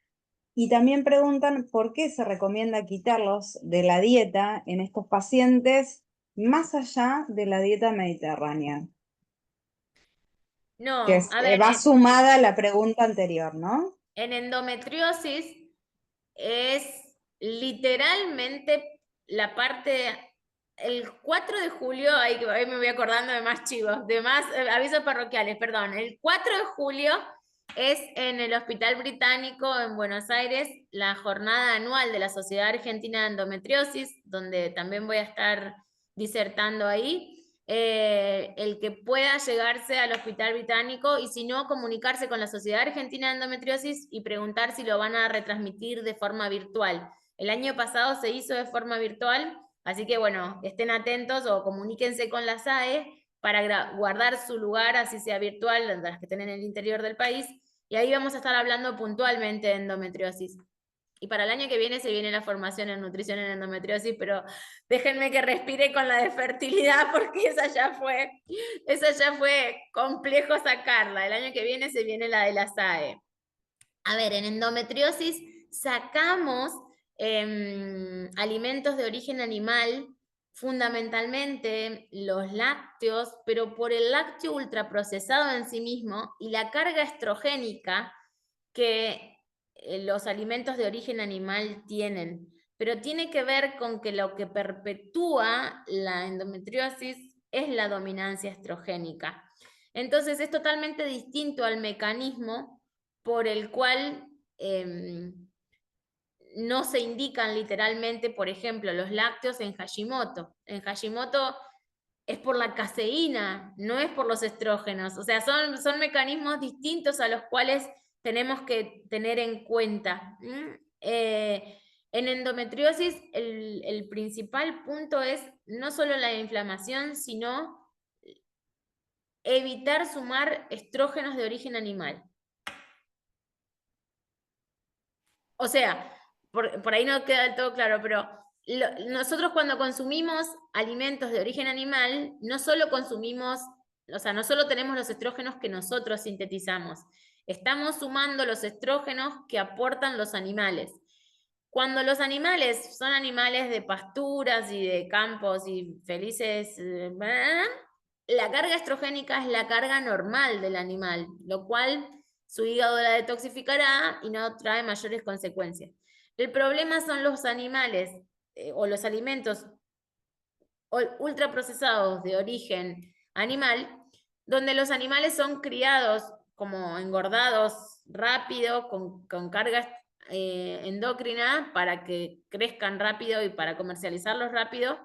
Y también preguntan por qué se recomienda quitarlos de la dieta en estos pacientes más allá de la dieta mediterránea. No, Que a ver, va sumada a la pregunta anterior, ¿no? en endometriosis es literalmente la parte, el 4 de julio, ahí me voy acordando de más chivos, de más avisos parroquiales, perdón, el 4 de julio es en el Hospital Británico en Buenos Aires la jornada anual de la Sociedad Argentina de Endometriosis, donde también voy a estar disertando ahí. El que pueda llegarse al Hospital Británico y si no, comunicarse con la Sociedad Argentina de Endometriosis y preguntar si lo van a retransmitir de forma virtual. El año pasado se hizo de forma virtual, así que bueno, estén atentos o comuníquense con la SAE para guardar su lugar, así sea virtual, las que estén en el interior del país, y ahí vamos a estar hablando puntualmente de endometriosis. Y para el año que viene se viene la formación en nutrición en endometriosis, pero déjenme que respire con la de fertilidad porque esa ya fue complejo sacarla. El año que viene se viene la de la SAE. A ver, en endometriosis sacamos alimentos de origen animal, fundamentalmente los lácteos, pero por el lácteo ultraprocesado en sí mismo y la carga estrogénica que los alimentos de origen animal tienen, pero tiene que ver con que lo que perpetúa la endometriosis es la dominancia estrogénica. Entonces es totalmente distinto al mecanismo por el cual no se indican literalmente, por ejemplo, los lácteos en Hashimoto. En Hashimoto es por la caseína, no es por los estrógenos. O sea, son mecanismos distintos a los cuales tenemos que tener en cuenta. En endometriosis, el principal punto es no solo la inflamación, sino evitar sumar estrógenos de origen animal. O sea, por ahí no queda del todo claro, pero nosotros cuando consumimos alimentos de origen animal, no solo consumimos, o sea, no solo tenemos los estrógenos que nosotros sintetizamos, estamos sumando los estrógenos que aportan los animales. Cuando los animales son animales de pasturas y de campos y felices, la carga estrogénica es la carga normal del animal, lo cual su hígado la detoxificará y no trae mayores consecuencias. El problema son los animales o los alimentos ultraprocesados de origen animal, donde los animales son criados como engordados rápido, con cargas endocrina para que crezcan rápido y para comercializarlos rápido,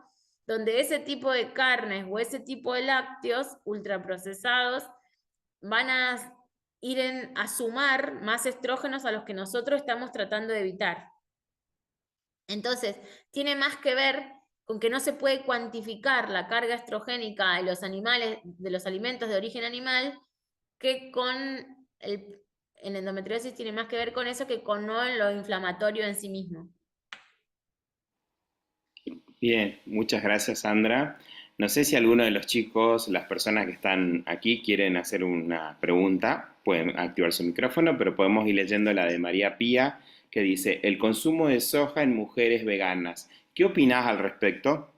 donde ese tipo de carnes o ese tipo de lácteos ultraprocesados van a ir a sumar más estrógenos a los que nosotros estamos tratando de evitar. Entonces, tiene más que ver con que no se puede cuantificar la carga estrogénica de los animales, de los alimentos de origen animal, que con el endometriosis tiene más que ver con eso que con no lo inflamatorio en sí mismo. Bien, muchas gracias, Sandra. No sé si alguno de los chicos, las personas que están aquí, quieren hacer una pregunta. Pueden activar su micrófono, pero podemos ir leyendo la de María Pía, que dice, el consumo de soja en mujeres veganas. ¿Qué opinás al respecto?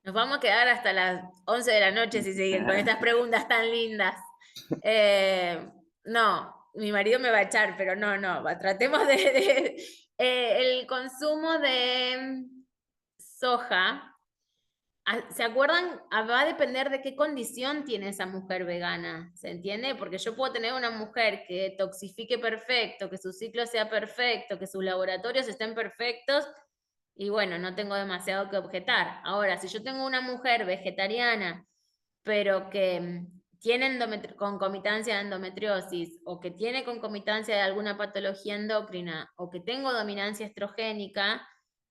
Nos vamos a quedar hasta las 11 de la noche si siguen con estas preguntas tan lindas. No, mi marido me va a echar, pero no, tratemos el consumo de soja. ¿Se acuerdan? Va a depender de qué condición tiene esa mujer vegana, ¿se entiende? Porque yo puedo tener una mujer que toxifique perfecto, que su ciclo sea perfecto, que sus laboratorios estén perfectos, y bueno, no tengo demasiado que objetar. Ahora, si yo tengo una mujer vegetariana, pero que tiene concomitancia de endometriosis, o que tiene concomitancia de alguna patología endocrina, o que tengo dominancia estrogénica,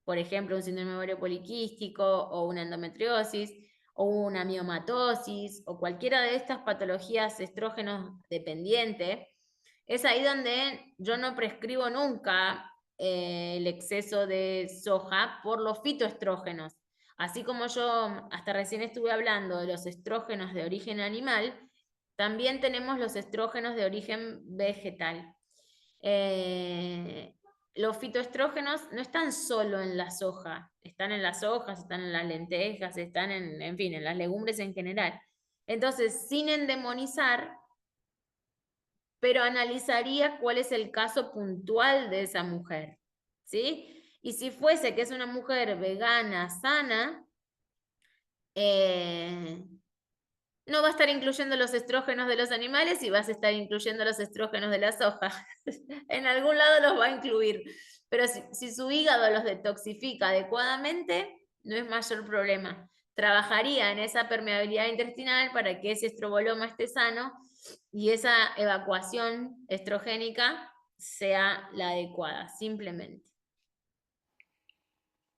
por ejemplo, un síndrome ovario poliquístico, o una endometriosis, o una miomatosis, o cualquiera de estas patologías estrógenos dependiente, es ahí donde yo no prescribo nunca el exceso de soja por los fitoestrógenos. Así como yo hasta recién estuve hablando de los estrógenos de origen animal, también tenemos los estrógenos de origen vegetal. Los fitoestrógenos no están solo en la soja, están en las hojas, están en las lentejas, están en fin, en las legumbres en general. Entonces, sin endemonizar, pero analizaría cuál es el caso puntual de esa mujer, ¿sí? Y si fuese que es una mujer vegana, sana, no va a estar incluyendo los estrógenos de los animales y vas a estar incluyendo los estrógenos de la soja. En algún lado los va a incluir, pero si su hígado los detoxifica adecuadamente, no es mayor problema. Trabajaría en esa permeabilidad intestinal para que ese estroboloma esté sano y esa evacuación estrogénica sea la adecuada, simplemente.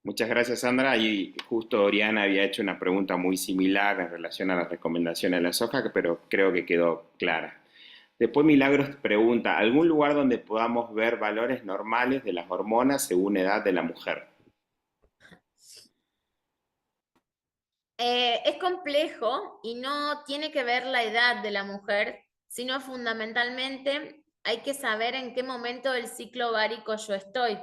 Muchas gracias, Sandra. Y justo Oriana había hecho una pregunta muy similar en relación a las recomendaciones de la soja, pero creo que quedó clara. Después Milagros pregunta, ¿algún lugar donde podamos ver valores normales de las hormonas según edad de la mujer? Es complejo y no tiene que ver la edad de la mujer, sino fundamentalmente hay que saber en qué momento del ciclo ovárico yo estoy.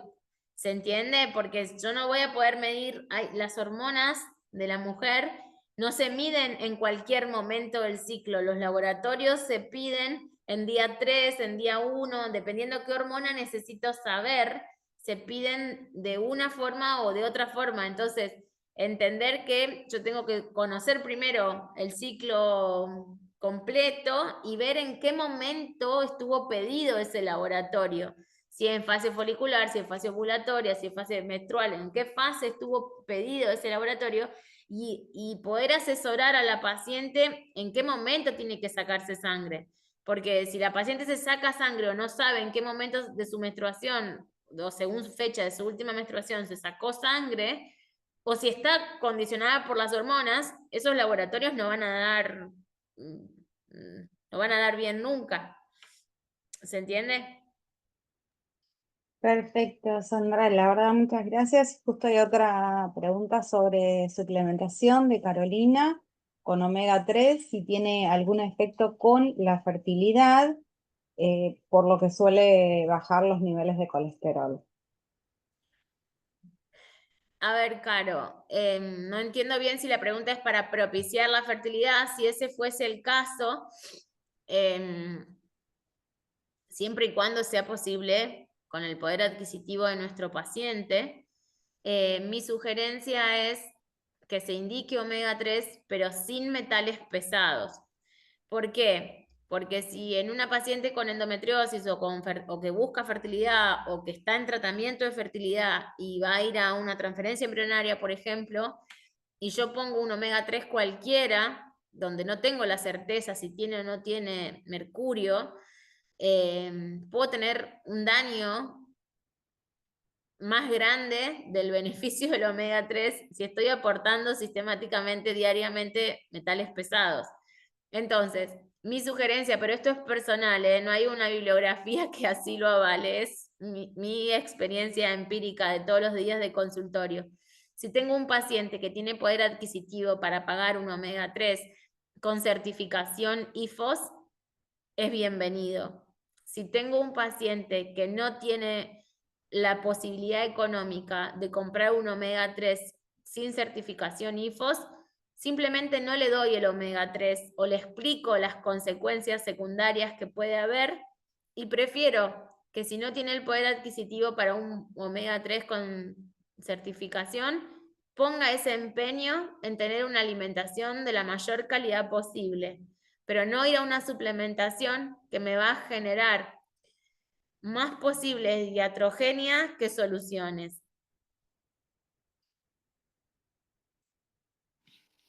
¿Se entiende? Porque yo no voy a poder medir las hormonas de la mujer, no se miden en cualquier momento del ciclo. Los laboratorios se piden en día 3, en día 1, dependiendo qué hormona necesito saber, se piden de una forma o de otra forma. Entonces, entender que yo tengo que conocer primero el ciclo completo y ver en qué momento estuvo pedido ese laboratorio. Si en fase folicular, si en fase ovulatoria, si en fase menstrual, en qué fase estuvo pedido ese laboratorio y poder asesorar a la paciente en qué momento tiene que sacarse sangre. Porque si la paciente se saca sangre o no sabe en qué momento de su menstruación o según fecha de su última menstruación se sacó sangre, o si está condicionada por las hormonas, esos laboratorios no van a dar bien nunca. ¿Se entiende? Perfecto, Sandra, la verdad, muchas gracias. Justo hay otra pregunta sobre suplementación de Carolina con omega 3, si tiene algún efecto con la fertilidad. por lo que suele bajar los niveles de colesterol. A ver, Caro, no entiendo bien si la pregunta es para propiciar la fertilidad. Si ese fuese el caso, siempre y cuando sea posible, con el poder adquisitivo de nuestro paciente, mi sugerencia es que se indique omega 3, pero sin metales pesados. ¿Por qué? Porque si en una paciente con endometriosis o que busca fertilidad o que está en tratamiento de fertilidad y va a ir a una transferencia embrionaria, por ejemplo, y yo pongo un omega 3 cualquiera, donde no tengo la certeza si tiene o no tiene mercurio, puedo tener un daño más grande del beneficio del omega 3 si estoy aportando sistemáticamente, diariamente, metales pesados. Entonces, mi sugerencia, pero esto es personal, no hay una bibliografía que así lo avale, es mi experiencia empírica de todos los días de consultorio. Si tengo un paciente que tiene poder adquisitivo para pagar un omega 3 con certificación IFOS, es bienvenido. Si tengo un paciente que no tiene la posibilidad económica de comprar un omega 3 sin certificación IFOS, simplemente no le doy el omega 3 o le explico las consecuencias secundarias que puede haber y prefiero que si no tiene el poder adquisitivo para un omega 3 con certificación, ponga ese empeño en tener una alimentación de la mayor calidad posible, pero no ir a una suplementación que me va a generar más posibles iatrogenia que soluciones.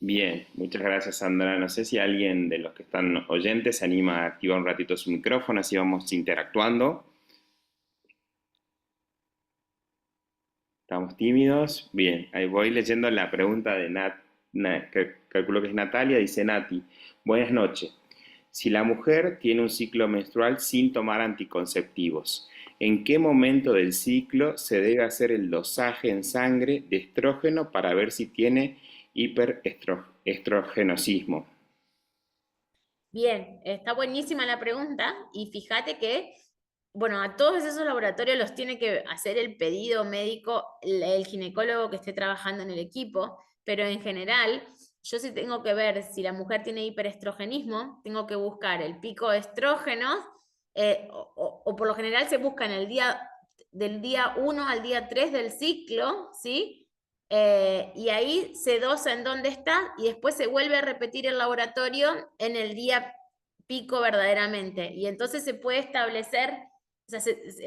Bien, muchas gracias, Sandra. No sé si alguien de los que están oyentes se anima a activar un ratito su micrófono, así vamos interactuando. ¿Estamos tímidos? Bien, ahí voy leyendo la pregunta de que calculo que es Natalia. Dice Nati: buenas noches. Si la mujer tiene un ciclo menstrual sin tomar anticonceptivos, ¿en qué momento del ciclo se debe hacer el dosaje en sangre de estrógeno para ver si tiene hiperestrogenosismo? Bien, está buenísima la pregunta y fíjate que, bueno, a todos esos laboratorios los tiene que hacer el pedido médico el ginecólogo que esté trabajando en el equipo, pero en general, yo sí tengo que ver si la mujer tiene hiperestrogenismo, tengo que buscar el pico de estrógenos, o por lo general se busca en el del día 1 al día 3 del ciclo, ¿sí? Y ahí se dosa en dónde está y después se vuelve a repetir el laboratorio en el día pico verdaderamente. Y entonces se puede establecer, o sea,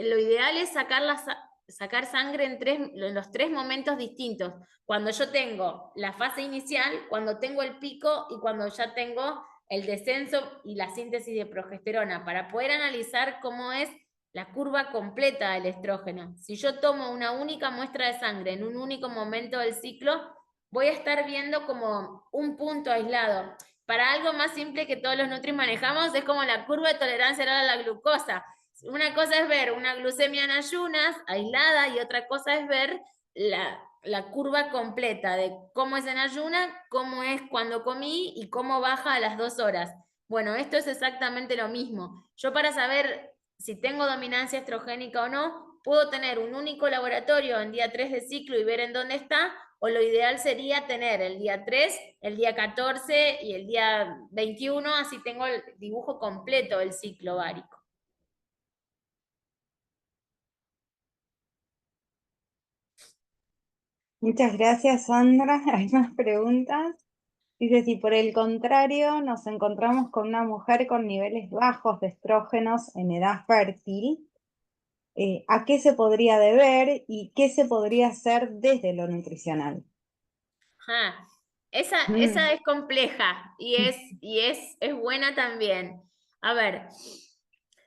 lo ideal es sacar sangre en los 3 momentos distintos. Cuando yo tengo la fase inicial, cuando tengo el pico y cuando ya tengo el descenso y la síntesis de progesterona, para poder analizar cómo es la curva completa del estrógeno. Si yo tomo una única muestra de sangre en un único momento del ciclo, voy a estar viendo como un punto aislado. Para algo más simple que todos los nutris manejamos, es como la curva de tolerancia oral a la glucosa. Una cosa es ver una glucemia en ayunas, aislada, y otra cosa es ver la curva completa de cómo es en ayuna, cómo es cuando comí y cómo baja a las 2 horas. Bueno, esto es exactamente lo mismo. Yo, para saber si tengo dominancia estrogénica o no, puedo tener un único laboratorio en día 3 de ciclo y ver en dónde está, o lo ideal sería tener el día 3, el día 14 y el día 21, así tengo el dibujo completo del ciclo ovárico. Muchas gracias, Sandra. Hay más preguntas. Dice, si por el contrario nos encontramos con una mujer con niveles bajos de estrógenos en edad fértil, ¿a qué se podría deber y qué se podría hacer desde lo nutricional? Esa es compleja y es buena también. A ver,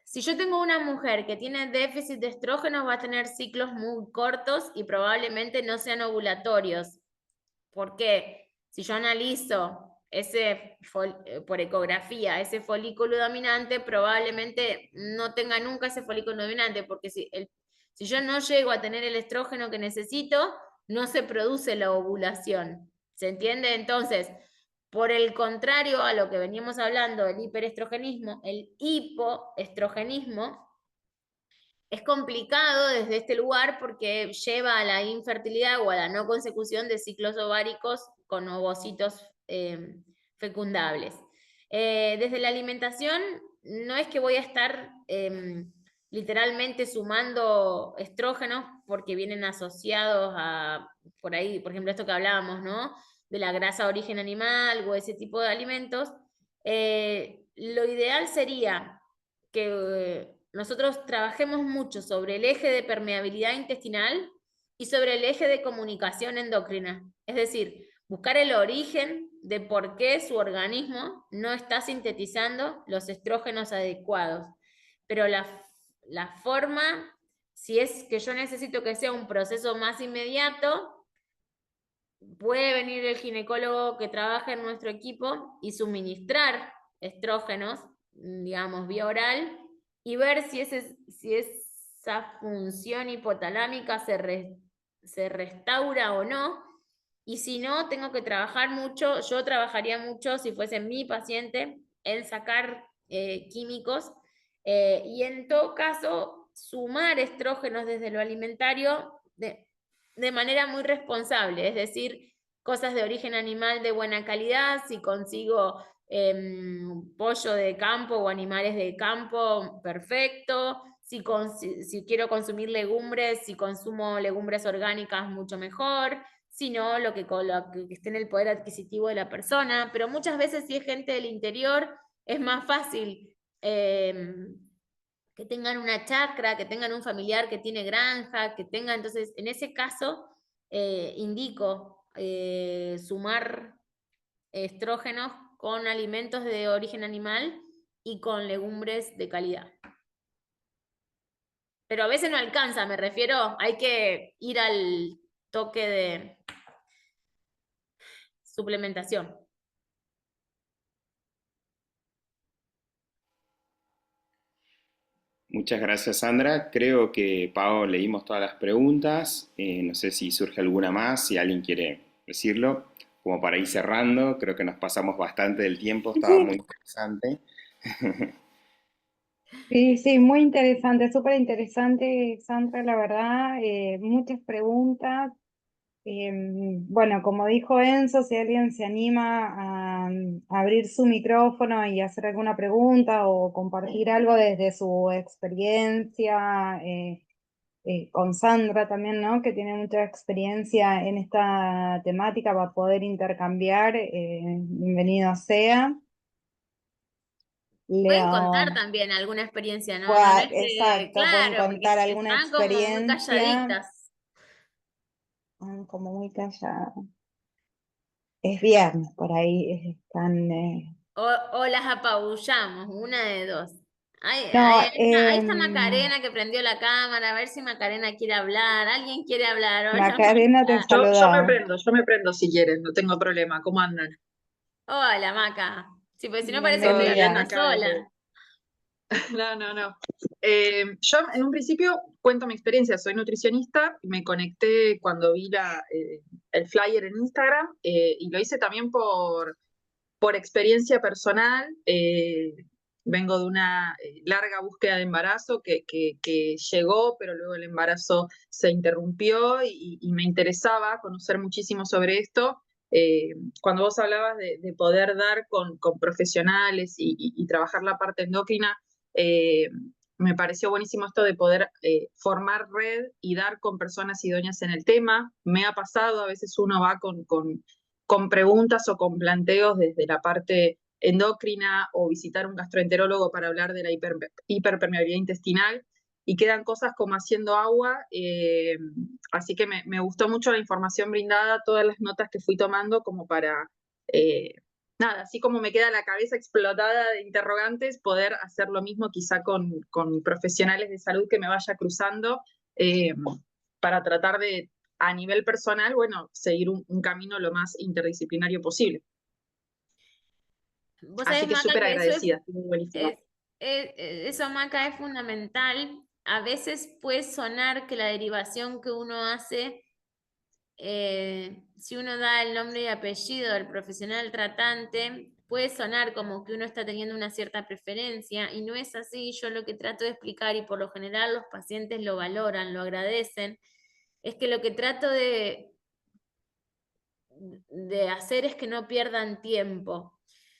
si yo tengo una mujer que tiene déficit de estrógenos, va a tener ciclos muy cortos y probablemente no sean ovulatorios. ¿Por qué? Si yo analizo por ecografía ese folículo dominante, probablemente no tenga nunca ese folículo dominante, porque si yo no llego a tener el estrógeno que necesito, no se produce la ovulación. ¿Se entiende? Entonces, Por el contrario a lo que veníamos hablando del hiperestrogenismo, el hipoestrogenismo es complicado desde este lugar porque lleva a la infertilidad o a la no consecución de ciclos ováricos con ovocitos fecundables. Desde la alimentación no es que voy a estar literalmente sumando estrógenos porque vienen asociados a, por ahí, por ejemplo, esto que hablábamos, ¿no? De la grasa de origen animal o ese tipo de alimentos. Lo ideal sería que nosotros trabajemos mucho sobre el eje de permeabilidad intestinal y sobre el eje de comunicación endocrina. Es decir, buscar el origen de por qué su organismo no está sintetizando los estrógenos adecuados. Pero la forma, si es que yo necesito que sea un proceso más inmediato, puede venir el ginecólogo que trabaja en nuestro equipo y suministrar estrógenos, digamos, vía oral, y ver si esa función hipotalámica se restaura o no. Y si no, tengo que trabajar mucho, yo trabajaría mucho si fuese mi paciente en sacar químicos y en todo caso sumar estrógenos desde lo alimentario de manera muy responsable, es decir, cosas de origen animal de buena calidad, si consigo pollo de campo o animales de campo, perfecto. Si quiero consumir legumbres, si consumo legumbres orgánicas, mucho mejor. Si no, lo que esté en el poder adquisitivo de la persona. Pero muchas veces, si es gente del interior, es más fácil que tengan una chacra, que tengan un familiar que tiene granja, que tengan, entonces, en ese caso, indico sumar estrógenos con alimentos de origen animal y con legumbres de calidad. Pero a veces no alcanza, me refiero, hay que ir al toque de suplementación. Muchas gracias, Sandra. Creo que, Pau, leímos todas las preguntas. No sé si surge alguna más, si alguien quiere decirlo, como para ir cerrando. Creo que nos pasamos bastante del tiempo, estaba muy interesante. Sí, sí, muy interesante, súper interesante, Sandra, la verdad, muchas preguntas. Bueno, como dijo Enzo, si alguien se anima a abrir su micrófono y hacer alguna pregunta o compartir algo desde su experiencia, con Sandra también, ¿no? Que tiene mucha experiencia en esta temática para poder intercambiar, bienvenido sea. Pueden contar Leo. también alguna experiencia, ¿no? No es que, Exacto, pueden claro, porque contar alguna están como muy experiencia. calladitas. Como muy callada. Es viernes, por ahí están. O las apabullamos, una de dos. No, Ahí está Macarena que prendió la cámara, a ver si Macarena quiere hablar. ¿Alguien quiere hablar? Hola, Macarena te Maca. saludaba. Yo me prendo si quieren, no tengo problema. ¿Cómo andan? Hola, Maca. Sí, porque si no parece que Todo estoy bien Bienvenida. hablando acá sola. No. Yo en un principio cuento mi experiencia, soy nutricionista, me conecté cuando vi el flyer en Instagram y lo hice también por experiencia personal. Vengo de una larga búsqueda de embarazo que llegó, pero luego el embarazo se interrumpió y me interesaba conocer muchísimo sobre esto. Cuando vos hablabas de poder dar con profesionales y trabajar la parte endocrina, eh, me pareció buenísimo esto de poder formar red y dar con personas idóneas en el tema. Me ha pasado, a veces uno va con preguntas o con planteos desde la parte endocrina o visitar un gastroenterólogo para hablar de la hiperpermeabilidad intestinal y quedan cosas como haciendo agua, así que me gustó mucho la información brindada, todas las notas que fui tomando como para, nada, así como me queda la cabeza explotada de interrogantes, poder hacer lo mismo quizá con profesionales de salud que me vaya cruzando para tratar de, a nivel personal, bueno, seguir un camino lo más interdisciplinario posible. Vos Así sabés, que Maca, súper que agradecida, estuvo buenísimo. eso, Maca, es fundamental. A veces puede sonar que la derivación que uno hace si uno da el nombre y apellido del profesional tratante, puede sonar como que uno está teniendo una cierta preferencia, y no es así. Yo lo que trato de explicar, y por lo general los pacientes lo valoran, lo agradecen, es que lo que trato de hacer es que no pierdan tiempo.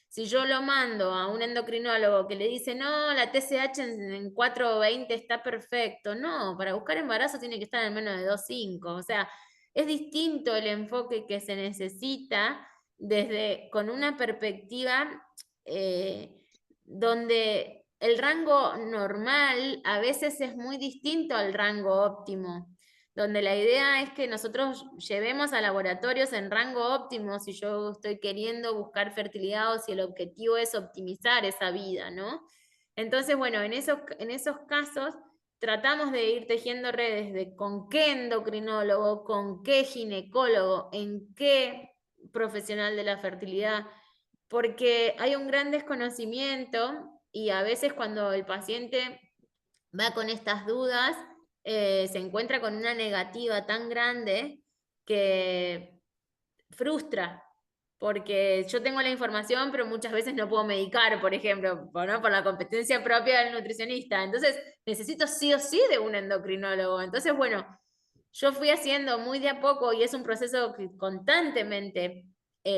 Si yo lo mando a un endocrinólogo que le dice, no, la TSH en 4,20 está perfecto, no, para buscar embarazo tiene que estar en menos de 2,5, o sea, es distinto el enfoque que se necesita con una perspectiva donde el rango normal a veces es muy distinto al rango óptimo, donde la idea es que nosotros llevemos a laboratorios en rango óptimo si yo estoy queriendo buscar fertilidad o si el objetivo es optimizar esa vida, ¿no? Entonces, bueno, en esos casos tratamos de ir tejiendo redes de con qué endocrinólogo, con qué ginecólogo, en qué profesional de la fertilidad, porque hay un gran desconocimiento, y a veces cuando el paciente va con estas dudas, se encuentra con una negativa tan grande que frustra, porque yo tengo la información, pero muchas veces no puedo medicar, por ejemplo, ¿no? Por la competencia propia del nutricionista. Entonces, necesito sí o sí de un endocrinólogo. Entonces, bueno, yo fui haciendo muy de a poco, y es un proceso que constantemente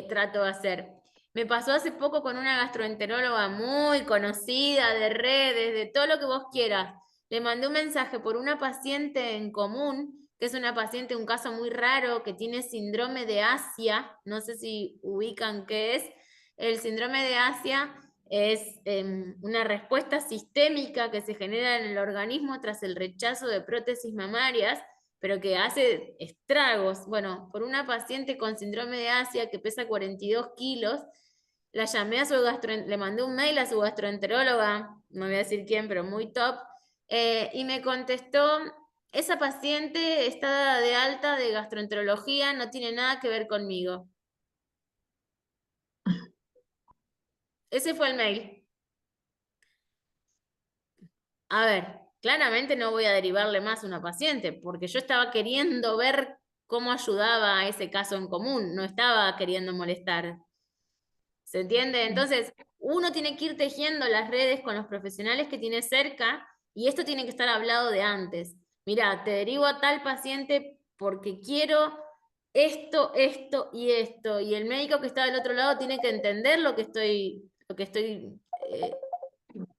trato de hacer. Me pasó hace poco con una gastroenteróloga muy conocida, de redes, de todo lo que vos quieras. Le mandé un mensaje por una paciente en común, que es una paciente, un caso muy raro, que tiene síndrome de Asia. No sé si ubican qué es. El síndrome de Asia es una respuesta sistémica que se genera en el organismo tras el rechazo de prótesis mamarias, pero que hace estragos. Bueno, por una paciente con síndrome de Asia que pesa 42 kilos, la llamé a le mandé un mail a su gastroenteróloga, no voy a decir quién, pero muy top, y me contestó, esa paciente está de alta de gastroenterología, no tiene nada que ver conmigo. Ese fue el mail. A ver, claramente no voy a derivarle más a una paciente, porque yo estaba queriendo ver cómo ayudaba a ese caso en común, no estaba queriendo molestar. ¿Se entiende? Entonces, uno tiene que ir tejiendo las redes con los profesionales que tiene cerca, y esto tiene que estar hablado de antes. Mira, te derivo a tal paciente porque quiero esto, esto y esto, y el médico que está del otro lado tiene que entender lo que estoy,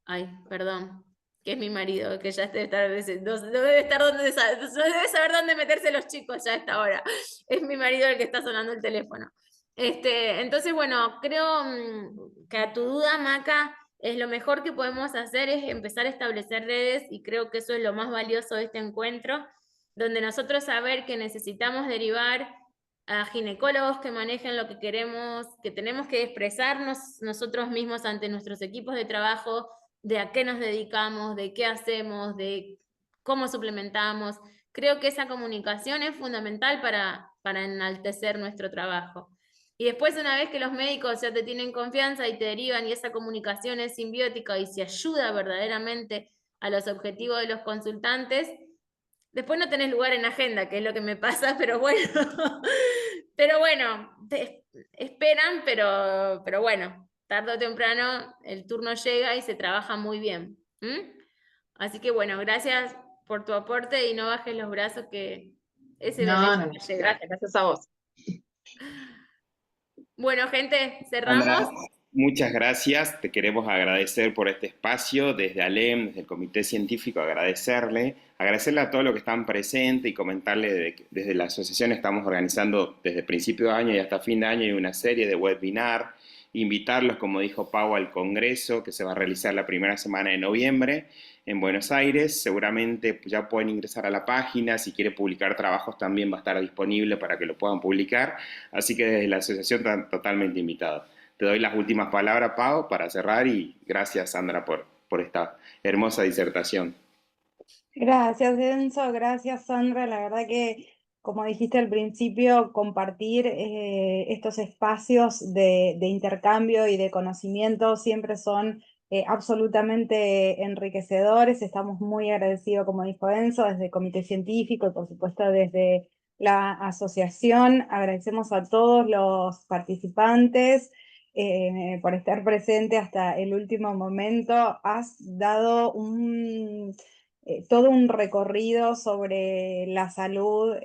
ay, perdón, que es mi marido, que ya debe estar, no debe estar no debe saber dónde meterse los chicos ya a esta hora. Es mi marido el que está sonando el teléfono. Entonces, bueno, creo que a tu duda, Maca, es lo mejor que podemos hacer es empezar a establecer redes, y creo que eso es lo más valioso de este encuentro, donde nosotros saber que necesitamos derivar a ginecólogos que manejen lo que queremos, que tenemos que expresarnos nosotros mismos ante nuestros equipos de trabajo, de a qué nos dedicamos, de qué hacemos, de cómo suplementamos. Creo que esa comunicación es fundamental para enaltecer nuestro trabajo. Y después, una vez que los médicos ya te tienen confianza y te derivan, y esa comunicación es simbiótica y se ayuda verdaderamente a los objetivos de los consultantes, después no tenés lugar en agenda, que es lo que me pasa, pero bueno, pero bueno, te esperan, pero bueno, tarde o temprano el turno llega y se trabaja muy bien. Así que bueno, gracias por tu aporte, y no bajes los brazos, que ese No, bebé no, va a llegar. gracias a vos. Bueno, gente, Sandra, cerramos. muchas gracias. Te queremos agradecer por este espacio. Desde ALEM, desde el Comité Científico, agradecerle a todos los que están presentes, y comentarle que desde la asociación estamos organizando desde principio de año y hasta fin de año una serie de webinar. Invitarlos, como dijo Pau, al Congreso que se va a realizar la primera semana de noviembre en Buenos Aires. Seguramente ya pueden ingresar a la página. Si quiere publicar trabajos, también va a estar disponible para que lo puedan publicar. Así que desde la asociación están totalmente invitados. Te doy las últimas palabras, Pau, para cerrar, y gracias, Sandra, por esta hermosa disertación. Gracias, Enzo, gracias, Sandra. La verdad que, como dijiste al principio, compartir estos espacios de intercambio y de conocimiento siempre son absolutamente enriquecedores. Estamos muy agradecidos, como dijo Enzo, desde el Comité Científico y por supuesto desde la asociación, agradecemos a todos los participantes por estar presente hasta el último momento. Has dado todo un recorrido sobre la salud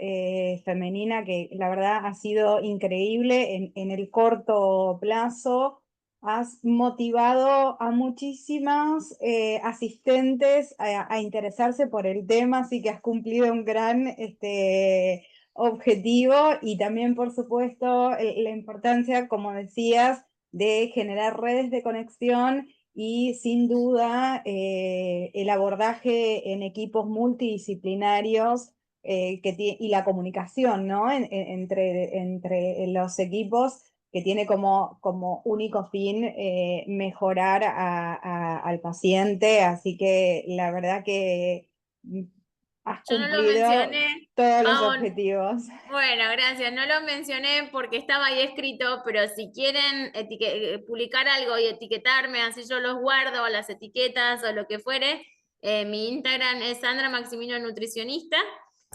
femenina que la verdad ha sido increíble en el corto plazo. Has motivado a muchísimas asistentes a interesarse por el tema, así que has cumplido un gran objetivo y también, por supuesto, la importancia, como decías, de generar redes de conexión y sin duda el abordaje en equipos multidisciplinarios y la comunicación, ¿no? entre los equipos que tiene como único fin mejorar al paciente, así que la verdad que has Yo no lo cumplido mencioné, todos los Pau. objetivos. Bueno, gracias. No lo mencioné porque estaba ahí escrito, pero si quieren publicar algo y etiquetarme, así yo los guardo, las etiquetas o lo que fuere. Mi Instagram es Sandra Maximino Nutricionista.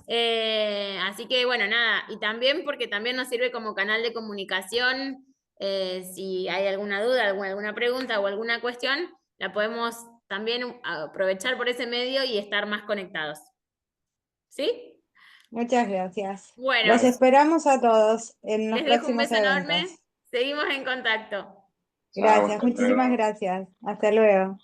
Así que bueno, nada. Y también porque también nos sirve como canal de comunicación. Si hay alguna duda, alguna pregunta o alguna cuestión, la podemos también aprovechar por ese medio y estar más conectados. ¿Sí? Muchas gracias. Bueno, Los esperamos a todos en los les dejo un próximos beso enorme. eventos. Seguimos en contacto. Chao, Gracias, hasta muchísimas luego. gracias. Hasta luego.